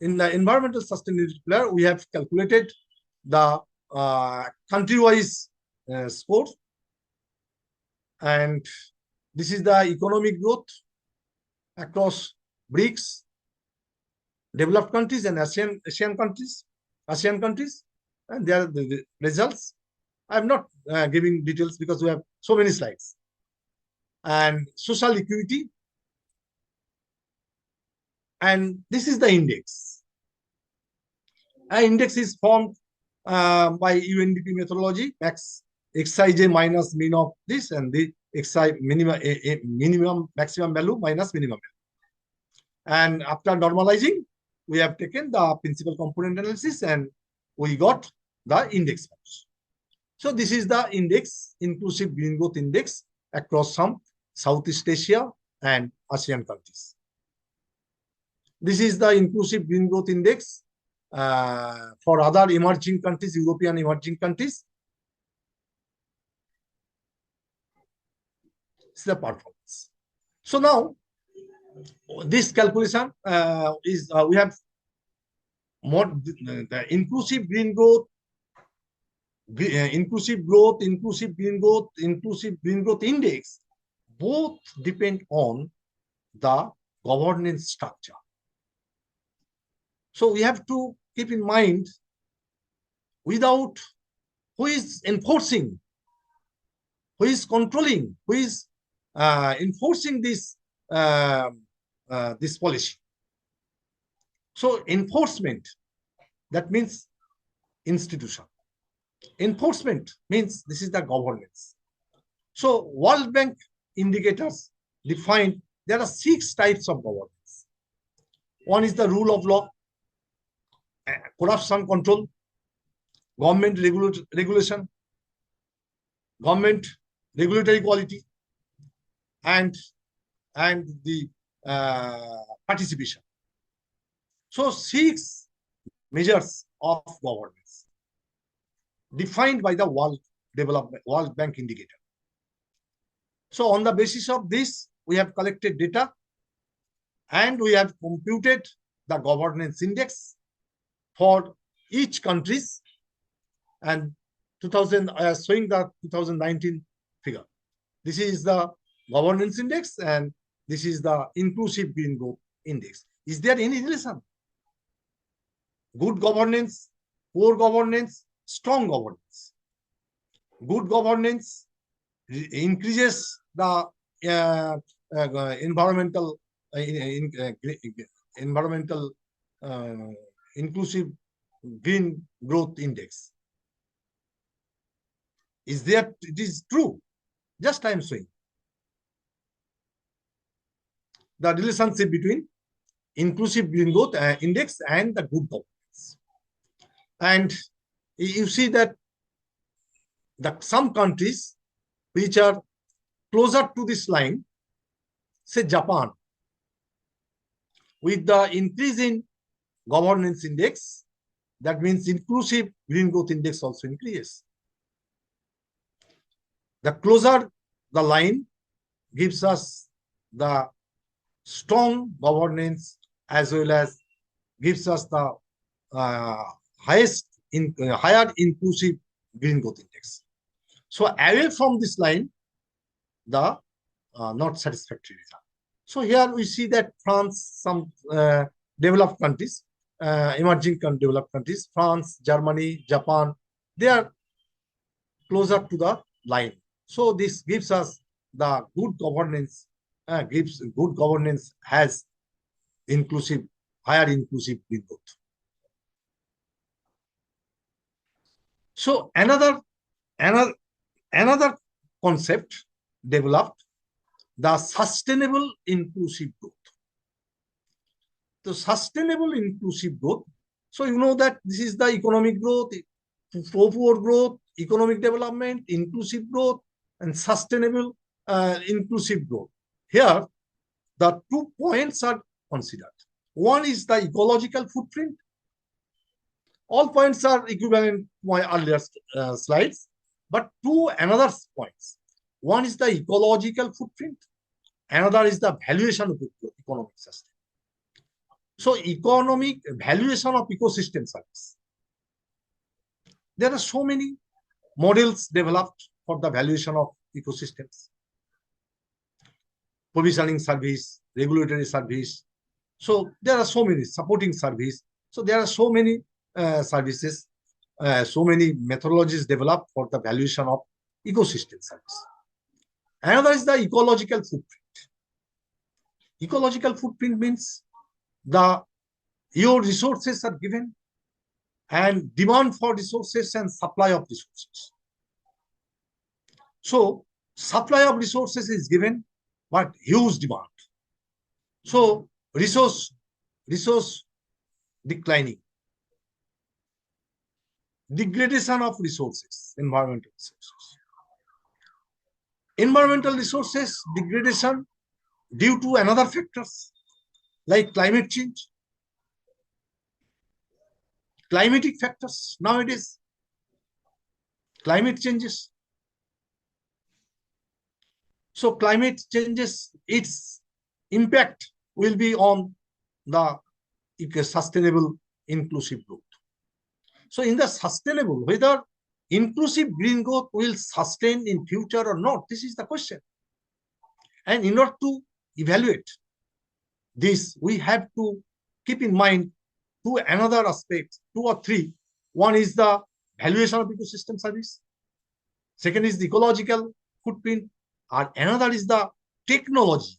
S3: in the environmental sustainability pillar, we have calculated the country-wise score. And this is the economic growth across BRICS, developed countries, and ASEAN countries, and there are the results. I'm not giving details because we have so many slides. And social equity, and this is the index. An index is formed by UNDP methodology, max xij minus mean of this, and the xi minimum maximum value minus minimum value. And after normalizing, we have taken the principal component analysis and we got the index values. So this is the index, inclusive green growth index across some Southeast Asia and ASEAN countries. This is the inclusive green growth index for other emerging countries, European emerging countries. It's the performance. So now, this calculation is we have more the inclusive green growth, inclusive green growth index. Both depend on the governance structure. So we have to keep in mind, without who is enforcing, who is controlling, who is enforcing this this policy. So enforcement, that means institution. Enforcement means this is the governance. So World Bank indicators define there are 6 types of governance. One is the rule of law, corruption control, government regulation, government regulatory quality, and the participation. So 6 measures of governance defined by the World Bank indicator. So on the basis of this, we have collected data and we have computed the governance index for each countries, and 2000 showing the 2019 figure. This is the governance index and this is the inclusive green growth index. Is there any relation? Good governance, poor governance, strong governance. Good governance increases the environmental environmental inclusive green growth index. Is that it is true? Just I am saying the relationship between inclusive green growth index and the good governance. And you see that some countries which are closer to this line, say Japan, with the increase in governance index, that means inclusive green growth index also increases. The closer the line gives us the strong governance as well as gives us the higher inclusive green growth index. So away from this line, the not satisfactory result. So here we see that France, some developed countries, emerging developed countries, France, Germany, Japan, they are closer to the line. So this gives us the good governance, good governance has inclusive, higher inclusive green growth. So another concept developed, the sustainable inclusive growth. The sustainable inclusive growth. So you know that this is the economic growth, poor growth, economic development, inclusive growth, and sustainable inclusive growth. Here, the 2 points are considered. One is the ecological footprint. All points are equivalent to my earlier slides, but two another points. One is the ecological footprint. Another is the valuation of economic system. So economic valuation of ecosystem service. There are so many models developed for the valuation of ecosystems. Provisioning service, regulatory service. So there are so many supporting service. So there are so many services, so many methodologies developed for the valuation of ecosystem service. Another is the ecological footprint. Ecological footprint means your resources are given and demand for resources and supply of resources. So supply of resources is given, but huge demand. So resource declining. Degradation of resources, environmental resources. Environmental resources degradation due to another factors like climate change, climatic factors. Nowadays, climate changes. So climate changes, its impact will be on the sustainable inclusive growth. So in the sustainable, whether inclusive green growth will sustain in future or not, this is the question. And in order to evaluate this, we have to keep in mind another aspect, 2 or 3. One is the valuation of ecosystem service. Second is the ecological footprint. And another is the technological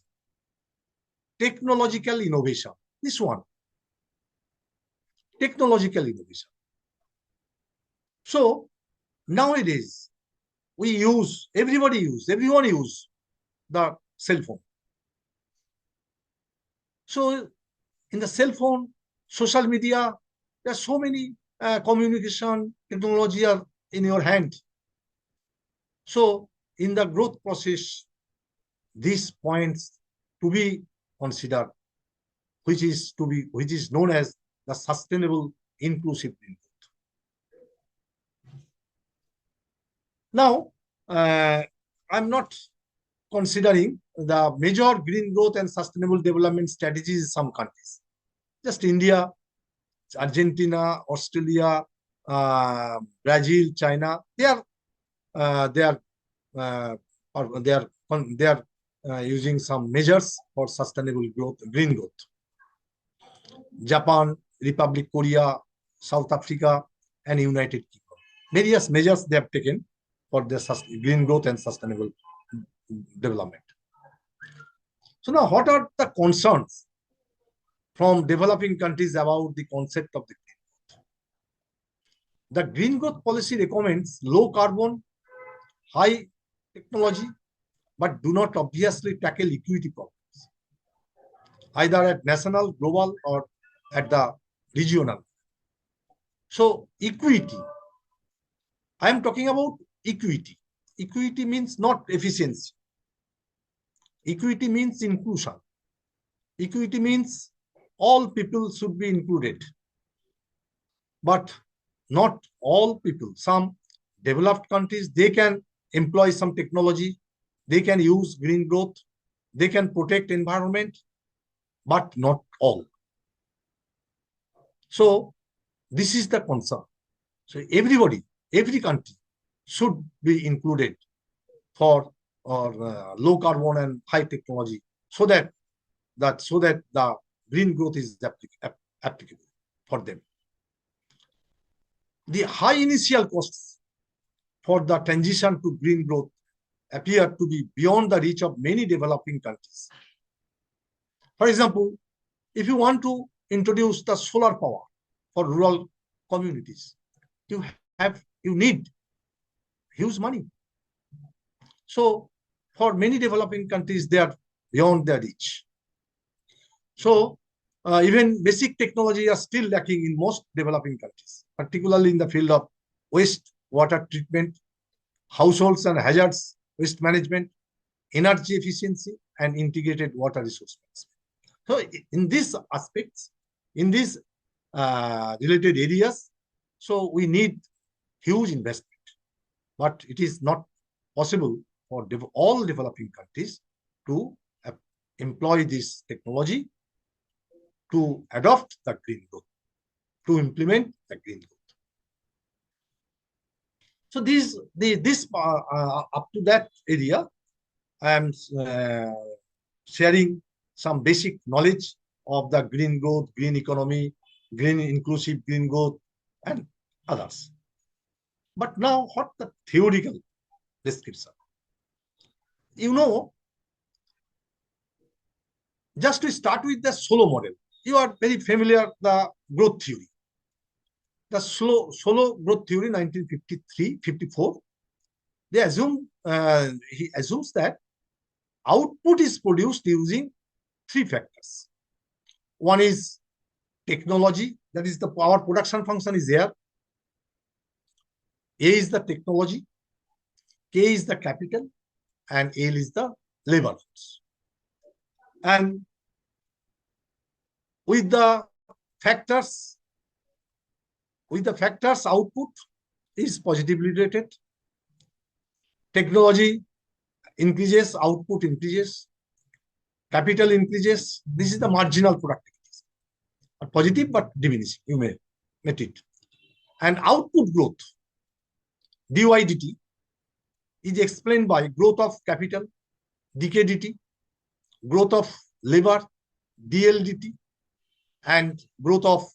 S3: innovation. This one, technological innovation. So nowadays, everyone use the cell phone. So in the cell phone, social media, there are so many communication technology are in your hand. So in the growth process, these points to be considered, which is known as the sustainable inclusive growth. Now, I'm not considering the major green growth and sustainable development strategies in some countries. Just India, Argentina, Australia, Brazil, China, they are using some measures for sustainable growth, green growth. Japan, Republic Korea, South Africa, and United Kingdom. Various measures they have taken for the green growth and sustainable development. So now, what are the concerns from developing countries about the concept of the green growth? The green growth policy recommends low carbon, high technology, but do not obviously tackle equity problems, either at national, global, or at the regional. So equity, I am talking about equity. Equity means not efficiency. Equity means inclusion. Equity means all people should be included. But not all people. Some developed countries, they can employ some technology. They can use green growth. They can protect environment, but not all. So this is the concern. So everybody, every country should be included for low carbon and high technology, so that the green growth is applicable for them. The high initial costs for the transition to green growth appear to be beyond the reach of many developing countries. For example, if you want to introduce the solar power for rural communities, you need huge money. So for many developing countries, they are beyond their reach. So even basic technology are still lacking in most developing countries, particularly in the field of waste water treatment, households and hazards waste management, energy efficiency, and integrated water resource management. So in these aspects, in these related areas, so we need huge investment, but it is not possible for all developing countries to employ this technology, to adopt the green growth, to implement the green growth. So this up to that area, I am sharing some basic knowledge of the green growth, green economy, green inclusive green growth, and others. But now, what the theoretical description? You know, just to start with the solo model, you are very familiar the growth theory. The solo growth theory, 1953-54, they assume he assumes that output is produced using three factors. One is technology, that is the power production function is there. A is the technology, K is the capital, and L is the labor force. And with the factors, output is positively rated. Technology increases, output increases, capital increases. This is the marginal productivity. Positive but diminishing, you may treat. And output growth, DY/dt, is explained by growth of capital, DK/dt, growth of labor, DL/dt, and growth of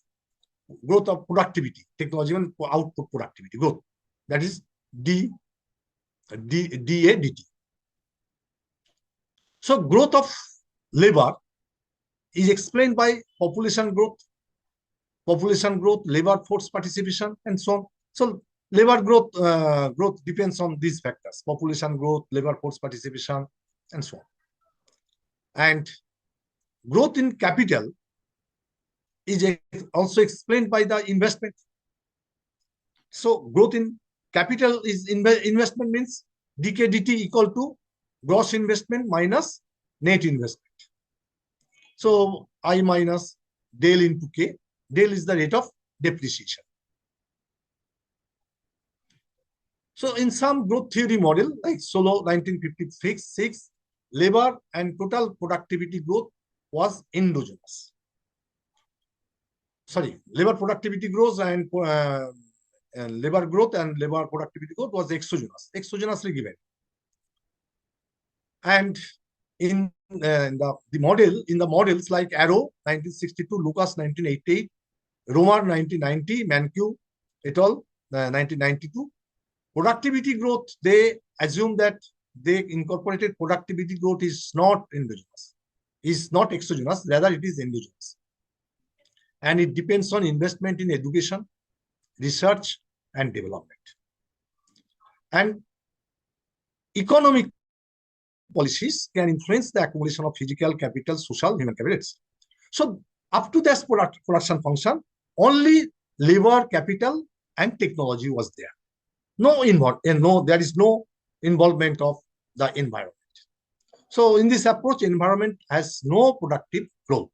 S3: productivity, technology and output productivity growth, that is DA/dt. So growth of labor is explained by population growth, labor force participation, and so on. So labor growth depends on these factors: population growth, labor force participation, and so on. And growth in capital is also explained by the investment. So growth in capital is investment, means DK/dt equal to gross investment minus net investment. So I minus del into K. Del is the rate of depreciation. So in some growth theory model, like Solo 1956, labor and total productivity growth was endogenous. Sorry, labor productivity growth and labor growth and labor productivity growth was exogenously given. And in the models like Arrow 1962, Lucas 1988, Romer 1990, Mankiw et al. 1992, productivity growth, they assume that they incorporated productivity growth is not endogenous, is not exogenous, rather it is endogenous. And it depends on investment in education, research, and development. And economic policies can influence the accumulation of physical capital, social, human capitals. So up to this production function, only labor, capital, and technology was there. There is no involvement of the environment. So in this approach, environment has no productive role.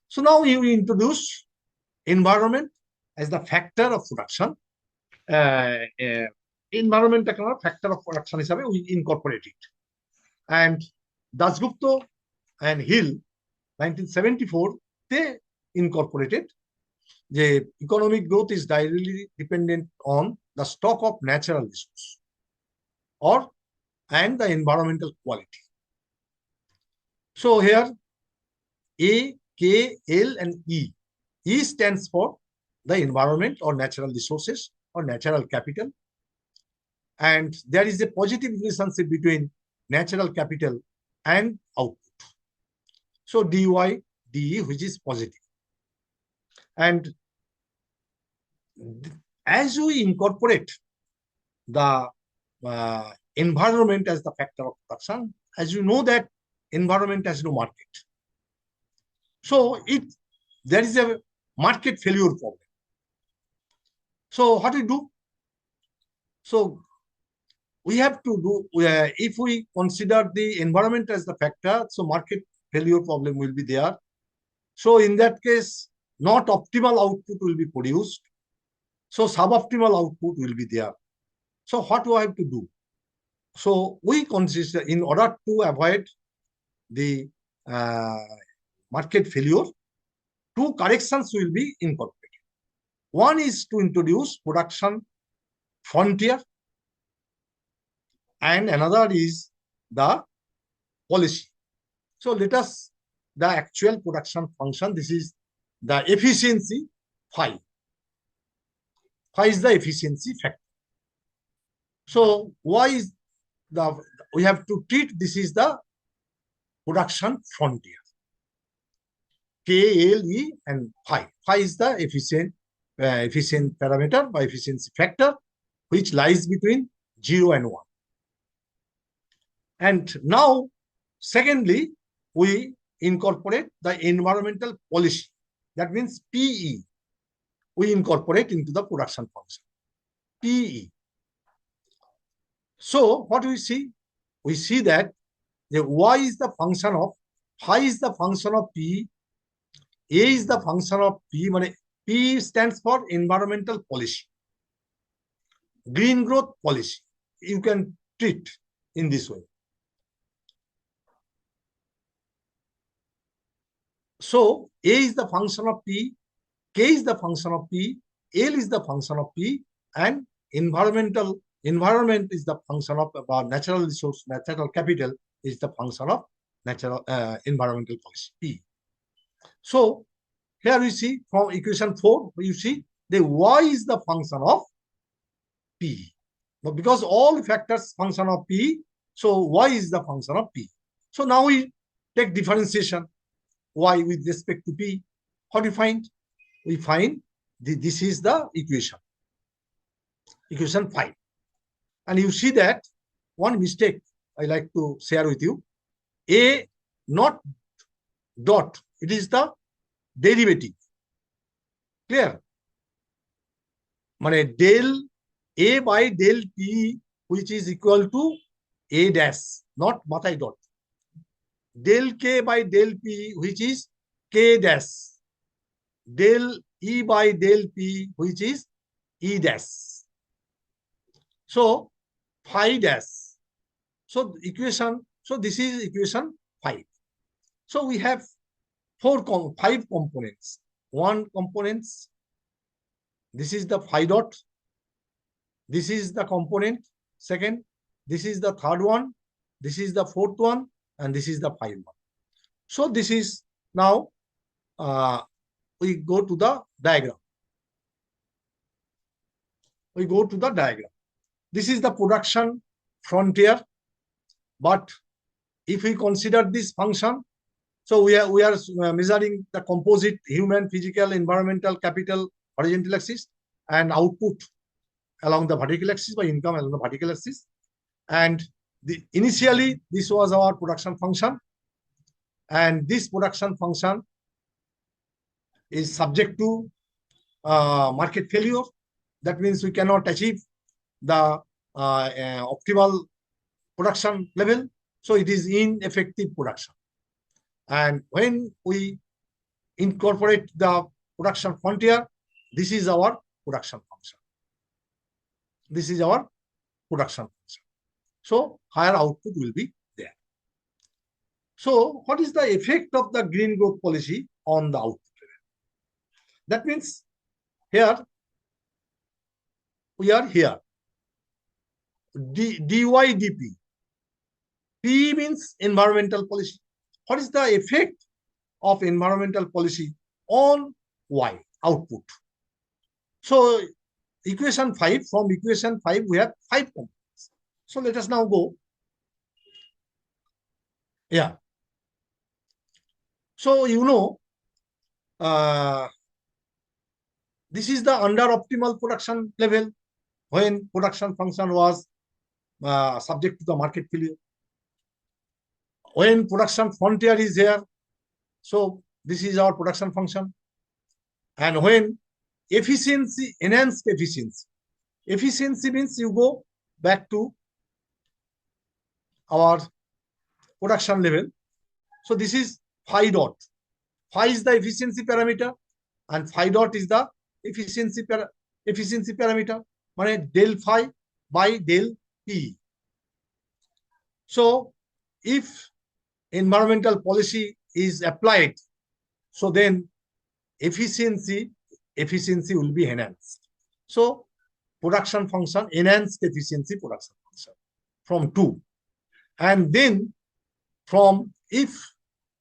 S3: So now you introduce environment as the factor of production. Environment factor of production হিসাবে we incorporate it. And Dasgupta and Hill 1974 they incorporated the economic growth is directly dependent on the stock of natural resource and the environmental quality. So here A, K, L, and E. E stands for the environment or natural resources or natural capital. And there is a positive relationship between natural capital and output. So dy dE, which is positive. And as we incorporate the environment as the factor of production, as you know that environment has no market. So there is a market failure problem. So what do we do? So we have to do, if we consider the environment as the factor, so market failure problem will be there. So in that case, not optimal output will be produced. So suboptimal output will be there. So what do I have to do? So we consider, in order to avoid the market failure, two corrections will be incorporated. One is to introduce production frontier, and another is the policy. So let us, the actual production function, this is the efficiency phi. Phi is the efficiency factor. So why is we have to treat this is the production frontier. K, L, E, and phi. Phi is the efficient parameter by efficiency factor, which lies between 0 and 1. And now, secondly, we incorporate the environmental policy. That means PE. We incorporate into the production function. PE. So what do we see? We see that the Y is the function of, phi is the function of P, A is the function of P. P stands for environmental policy. Green growth policy. You can treat in this way. So A is the function of P, K is the function of P, L is the function of P, and environment is the function of natural resource, natural capital is the function of natural environmental policy, P. So here we see from equation 4, you see the Y is the function of P. But because all factors function of P, so Y is the function of P. So now we take differentiation Y with respect to P. How do you find? We find this is the equation 5. And you see that one mistake I like to share with you. A not dot, it is the derivative. Clear? Del A by del P, which is equal to A dash, not matai dot. Del K by del P, which is K dash. Del E by del P, which is E dash. So phi dash So this is equation 5. So we have 5 components. One components, this is the phi dot. This is the component. Second, this is the third one. This is the fourth one, and this is the 5 one. So this is now we go to the diagram. We go to the diagram. This is the production frontier. But if we consider this function, so we are measuring the composite human, physical, environmental, capital, horizontal axis, and output along the vertical axis, by income along the vertical axis. And initially, this was our production function. And this production function is subject to market failure. That means we cannot achieve the optimal production level. So it is ineffective production. And when we incorporate the production frontier, this is our production function. This is our production function. So higher output will be there. So what is the effect of the green growth policy on the output level? That means here we are here. dy dp. P means environmental policy. What is the effect of environmental policy on Y, output? So equation 5, from equation 5, we have 5 components. So let us now go. Yeah. So you know, this is the under optimal production level when production function was subject to the market failure. When production frontier is here, so this is our production function. And when efficiency, enhanced efficiency. Efficiency means you go back to our production level. So this is phi dot. Phi is the efficiency parameter, and phi dot is the efficiency parameter. Means del phi by del P. So if environmental policy is applied, so then efficiency will be enhanced. So production function, enhanced efficiency production function from 2. And then from, if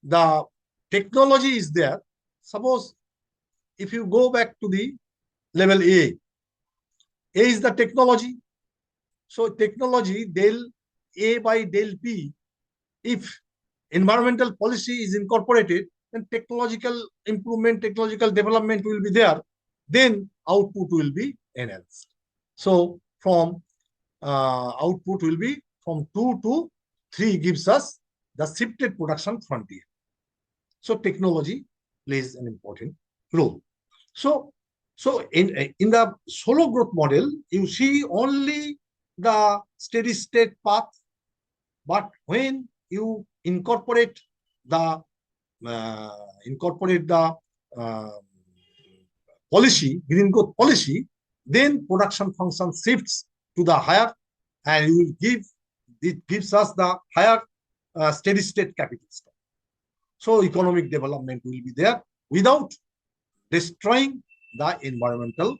S3: the technology is there, suppose if you go back to the level A is the technology. So technology del A by del P, if environmental policy is incorporated, then technological improvement, technological development will be there, then output will be enhanced. So from output will be from 2 to 3 gives us the shifted production frontier. So technology plays an important role. So in the solo growth model, you see only the steady state path, but when you incorporate the policy, green growth policy, then production function shifts to the higher, and you will give, it gives us the higher steady state capital stock. So economic development will be there without destroying the environmental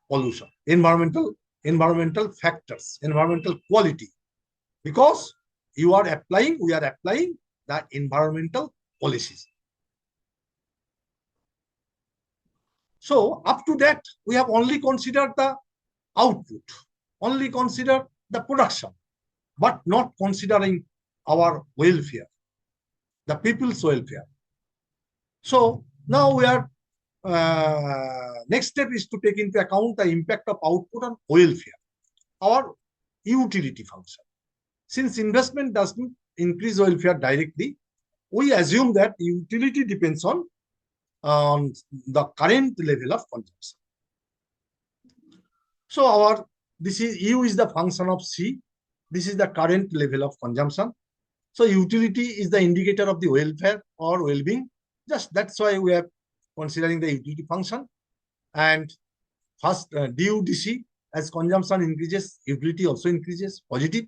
S3: pollution, environmental factors, environmental quality, because we are applying the environmental policies. So up to that, we have only considered the output, only considered the production, but not considering our welfare, the people's welfare. So now we are, next step is to take into account the impact of output on welfare, our utility function. Since investment doesn't increase welfare directly, we assume that utility depends on the current level of consumption. So this is U is the function of C. This is the current level of consumption. So utility is the indicator of the welfare or well-being. Just that's why we are considering the utility function. And first du dc, as consumption increases, utility also increases, positive.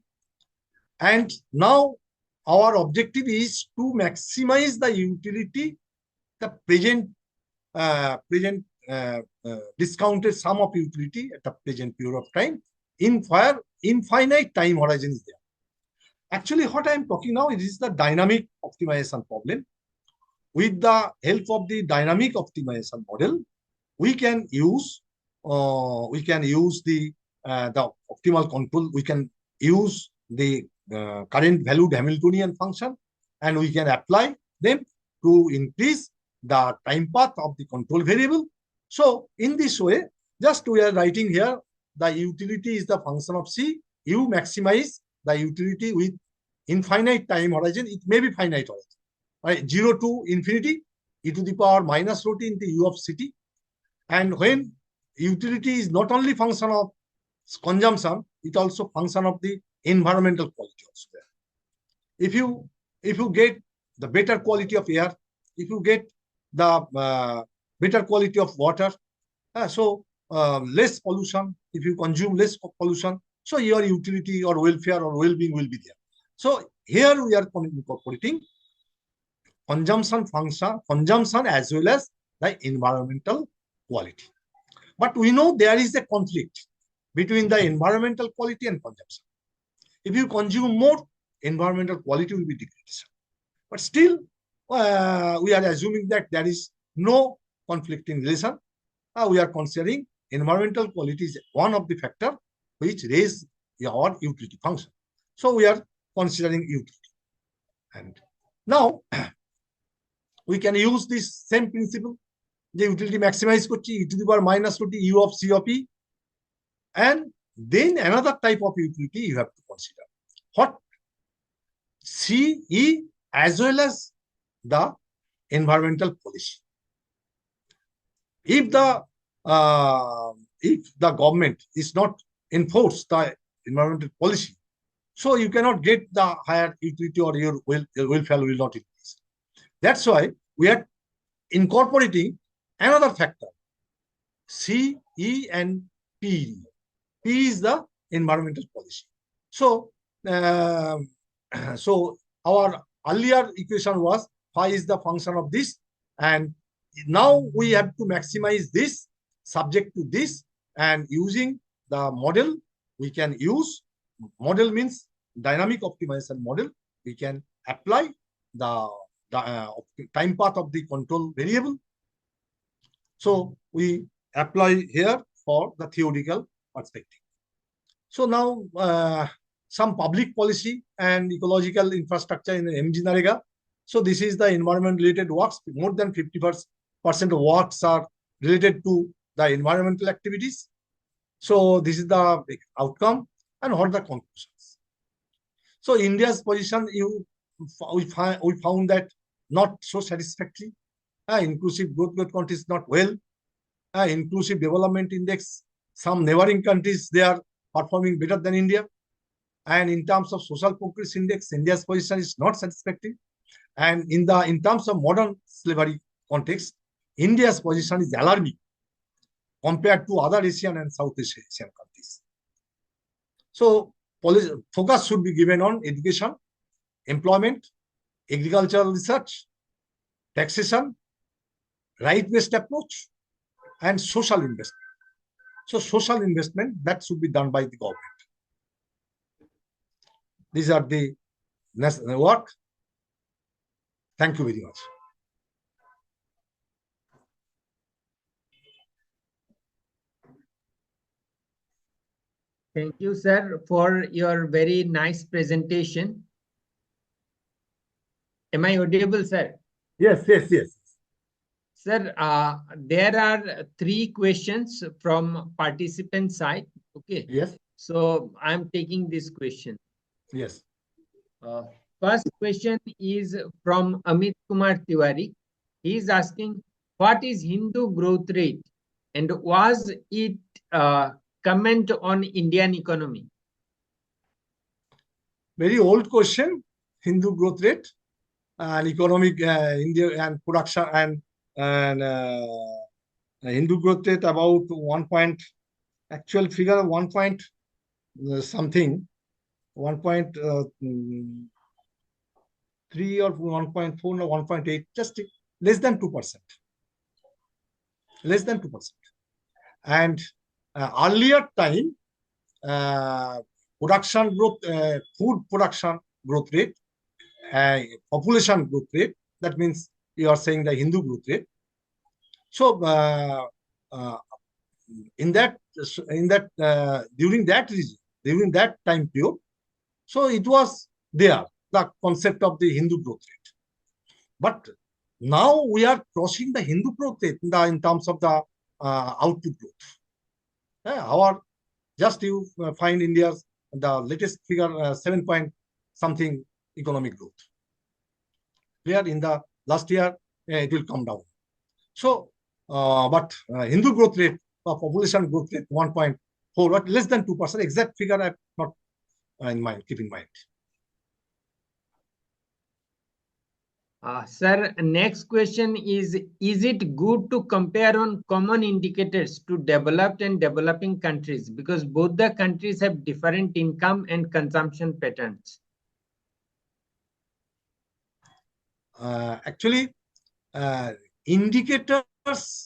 S3: And now our objective is to maximize the utility, the present discounted sum of utility at the present period of time in where infinite time horizon is there. Actually, what I am talking now is the dynamic optimization problem. With the help of the dynamic optimization model, we can use the optimal control. We can use the current valued Hamiltonian function, and we can apply them to increase the time path of the control variable. So in this way, just we are writing here, the utility is the function of C. You maximize the utility with infinite time horizon. It may be finite horizon, right? 0 to infinity, e to the power minus rho t into u of ct. And when utility is not only function of consumption, it also function of the environmental quality also there. If you get the better quality of air, if you get the better quality of water, less pollution, if you consume less pollution, so your utility or welfare or well-being will be there. So here we are incorporating consumption function, consumption as well as the environmental quality. But we know there is a conflict between the environmental quality and consumption. If you consume more, environmental quality will be degraded. But still, we are assuming that there is no conflicting relation. We are considering environmental quality is one of the factors which raise our utility function. So we are considering utility. And now we can use this same principle. The utility maximize করছি e to the power minus u of c of e, and then another type of utility you have to consider. What? C, E as well as the environmental policy. If the government is not enforce the environmental policy, so you cannot get the higher utility or your welfare will not increase. That's why we are incorporating another factor, C, E, and P. P is the environmental policy. So, so our earlier equation was phi is the function of this, and now we have to maximize this subject to this, and using the model, we can use model means dynamic optimization model. We can apply the time path of the control variable. So we apply here for the theoretical perspective. So now some public policy and ecological infrastructure in MG-NREGA. So this is the environment related works. More than 50% of works are related to the environmental activities. So this is the outcome, and what are the conclusions. So India's position, we found that not so satisfactory. Inclusive growth country is not well. Inclusive development index, some neighboring countries, they are performing better than India. And in terms of social progress index, India's position is not satisfactory. And in terms of modern slavery context, India's position is alarming compared to other Asian and Southeast Asian countries. So focus should be given on education, employment, agricultural research, taxation, right-based approach, and social investment. So social investment, that should be done by the government. These are the work. Thank you very much.
S2: Thank you, sir, for your very nice presentation. Am I audible, sir?
S3: Yes, yes, yes.
S2: Sir, there are 3 questions from participant side. Okay.
S3: Yes.
S2: So I'm taking this question.
S3: Yes.
S2: First question is from Amit Kumar Tiwari. He is asking, what is Hindu growth rate, and was it comment on Indian economy?
S3: Very old question. Hindu growth rate and economic India and production and Hindu growth rate about 1 point, actual figure 1 point something. 1.3 or 1.4 or 1.8, just less than 2%. Less than 2%. And earlier time, production growth, food production growth rate, population growth rate, that means you are saying the Hindu growth rate. So uh, in that during that region, during that time period, so it was there, the concept of the Hindu growth rate. But now we are crossing the Hindu growth rate in terms of the output growth. Our just you find India's the latest figure 7 point something economic growth. Where in the last year it will come down. So, but Hindu growth rate, population growth rate 1.4, but less than 2%. Exact figure I not in mind. Keep in mind.
S2: Sir, next question is it good to compare on common indicators to developed and developing countries? Because both the countries have different income and consumption patterns.
S3: Actually, indicators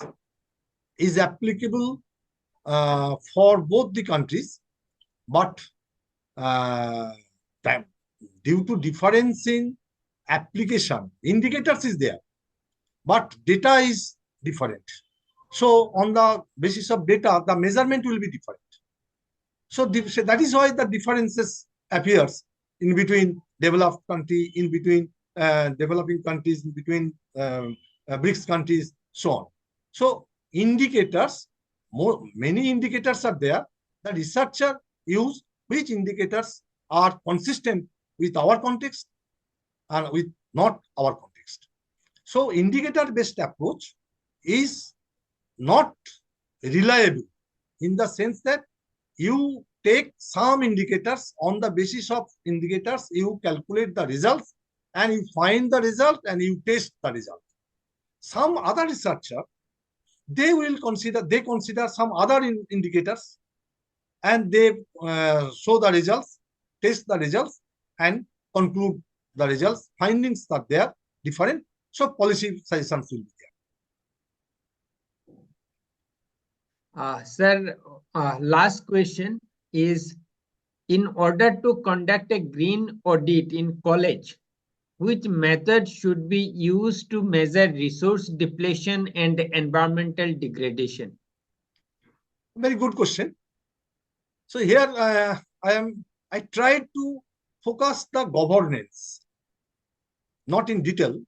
S3: is applicable for both the countries, but due to difference in application, indicators is there, but data is different. So on the basis of data, the measurement will be different. So that is why the differences appears in between developed country, in between developing countries, in between BRICS countries, so on. So indicators, many indicators are there. The researcher use which indicators are consistent with our context and with not our context. So indicator-based approach is not reliable in the sense that you take some indicators, on the basis of indicators, you calculate the results and you find the result and you test the result. Some other researcher, they consider some other indicators and they show the results, test the results and conclude the results. Findings are there, different. So policy suggestions will be
S2: there. Sir, last question is, in order to conduct a green audit in college, which method should be used to measure resource depletion and environmental degradation?
S3: Very good question. So here I tried to focus the governance, not in detail.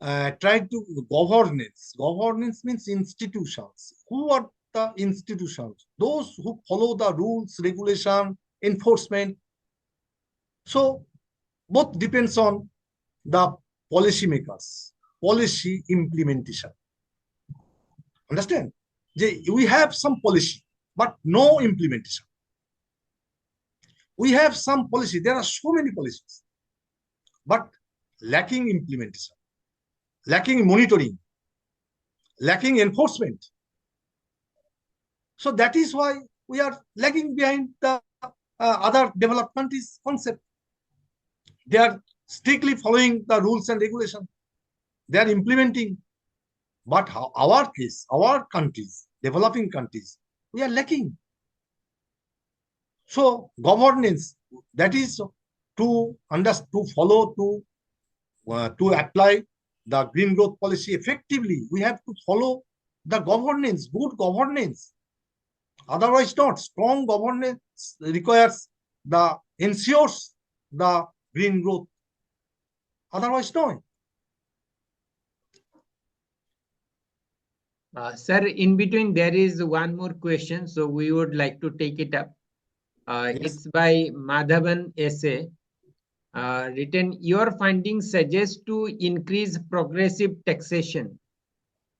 S3: Tried to governance. Governance means institutions. Who are the institutions? Those who follow the rules, regulation, enforcement. So both depends on the policymakers, policy implementation. Understand? We have some policy, but no implementation. We have some policy. There are so many policies, but lacking implementation, lacking monitoring, lacking enforcement. So that is why we are lagging behind the other developed countries' concept. They are strictly following the rules and regulations. They are implementing. But our case, our countries, developing countries, we are lacking. So governance, that is to follow, to apply the green growth policy effectively. We have to follow the governance, good governance. Otherwise not. Strong governance ensures the green growth. Otherwise no.
S2: Sir, in between there is one more question, so we would like to take it up. Yes. It's by Madhavan S.A. Written, your findings suggest to increase progressive taxation,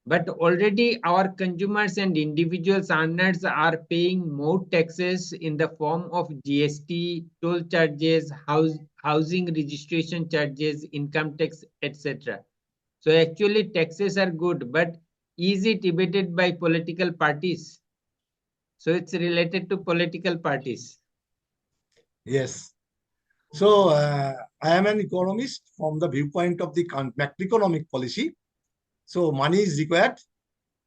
S2: but already our consumers and individuals earners are paying more taxes in the form of GST, toll charges, housing registration charges, income tax, etc. So actually taxes are good, but is it evaded by political parties? So it's related to political parties.
S3: Yes. So I am an economist from the viewpoint of the macroeconomic policy. So money is required.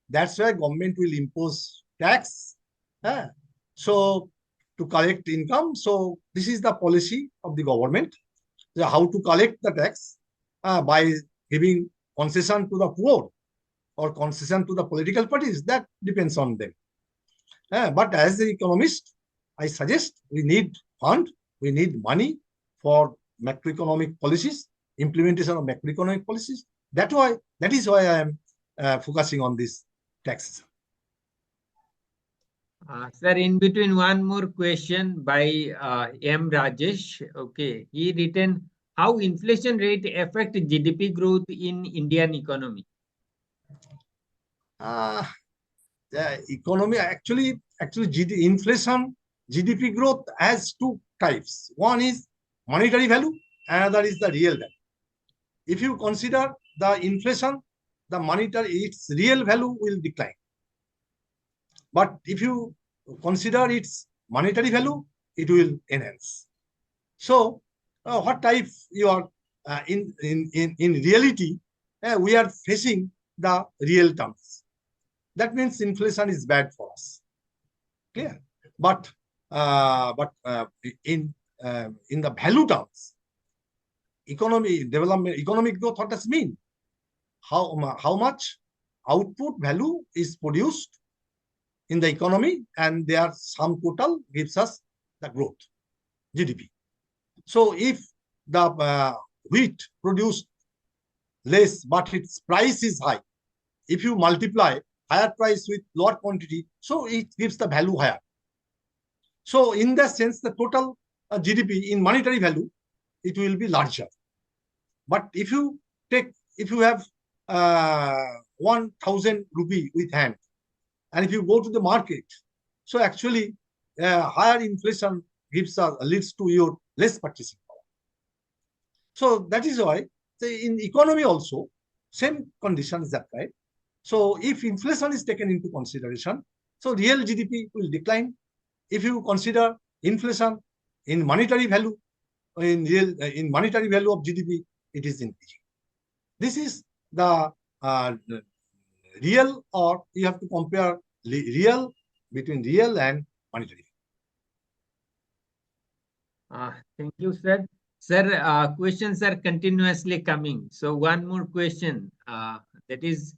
S3: That's why government will impose tax. eh, So to collect income. So this is the policy of the government. So how to collect the tax by giving concession to the poor or concession to the political parties. That depends on them. But as the economist, I suggest we need fund, we need money for macroeconomic policies, implementation of macroeconomic policies. That is why I am focusing on this tax.
S2: Sir, in between one more question by M. Rajesh. Okay, he written how inflation rate affect GDP growth in Indian economy.
S3: Uh, the economy actually inflation, GDP growth has two types. One is monetary value, another is the real value. If you consider the inflation, the monetary, its real value will decline. But if you consider its monetary value, it will enhance. So, what type you are in reality, we are facing the real terms. That means inflation is bad for us. Clear? But in the value terms, economic growth, what does it mean? How much output value is produced in the economy, and their sum total gives us the growth, GDP. So if the wheat produced less, but its price is high, if you multiply higher price with lower quantity, so it gives the value higher. So in that sense, the total GDP in monetary value, it will be larger. But if you have 1,000 rupee with hand, and if you go to the market, so actually higher inflation leads to your less purchasing power. So that is why in economy also same condition is applied. So if inflation is taken into consideration, so real GDP will decline. If you consider inflation in monetary value, in monetary value of GDP, it is increasing. This is the real, or you have to compare real between real and monetary.
S2: Thank you, sir. Sir, questions are continuously coming. So one more question. That is,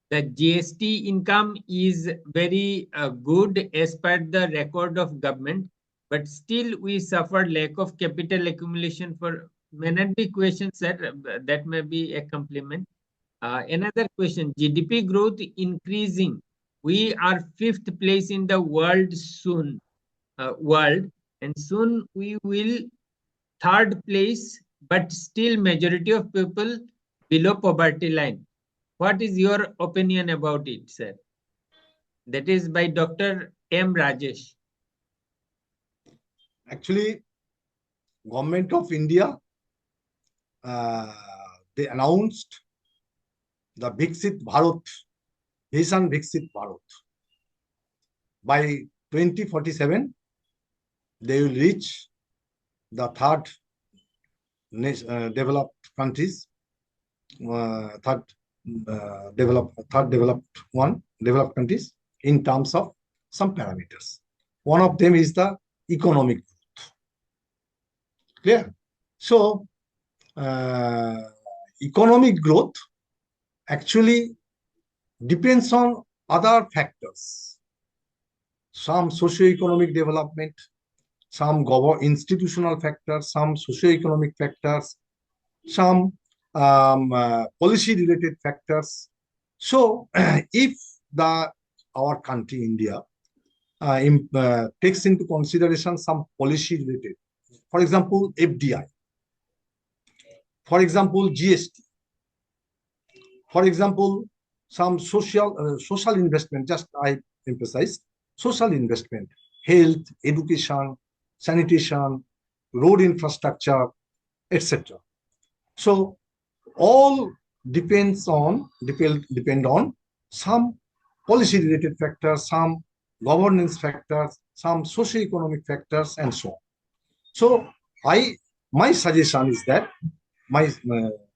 S2: the GST income is very good as per the record of government, but still we suffer lack of capital accumulation for may not be question, sir. That may be a compliment. Another question: GDP growth increasing. We are fifth place in the world soon. World, and soon we will third place, but still majority of people below poverty line. What is your opinion about it, sir? That is by Dr. M. Rajesh.
S3: Actually, Government of India, uh, they announced the Viksit Bharat, Vision Viksit Bharat. By 2047, they will reach the third developed countries, developed countries in terms of some parameters. One of them is the economic growth. Clear? So, economic growth actually depends on other factors. Some socio-economic development, some institutional factors, some socio-economic factors, some policy-related factors. So, if our country, India, takes into consideration some policy-related, for example, FDI, for example, GST, for example, some social investment, just I emphasize, social investment, health, education, sanitation, road infrastructure, etc. So all depend on some policy related factors, some governance factors, some socio-economic factors, and so on. So I my suggestion is that my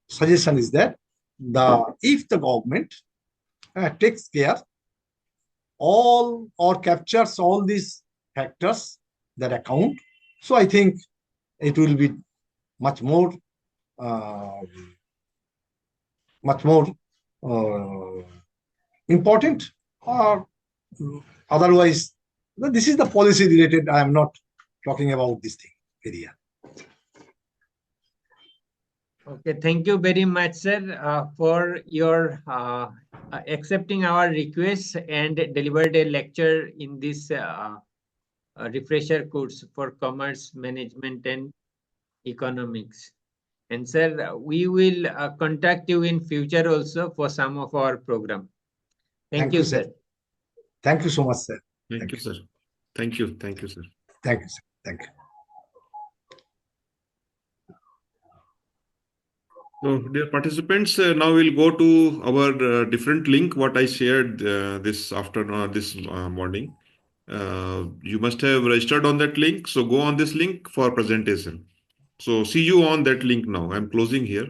S3: suggestion is that if the government takes care all or captures all these factors that account, so I think it will be much more uh, much more uh, important, or otherwise this is the policy related. I am not talking about this thing area.
S2: Okay, thank you very much, sir, for your accepting our request and delivered a lecture in this refresher course for commerce management and economics. And sir, we will contact you in future also for some of our program. Thank
S3: Thank
S2: you,
S3: you, sir.
S2: sir.
S3: Thank you so much, sir.
S1: Thank you, sir. Thank you. Thank you, sir.
S3: Thank you, sir. Thank you.
S1: So, dear participants, now we'll go to our different link, what I shared this afternoon, this morning. You must have registered on that link. So, go on this link for presentation. So, see you on that link now. I'm closing here.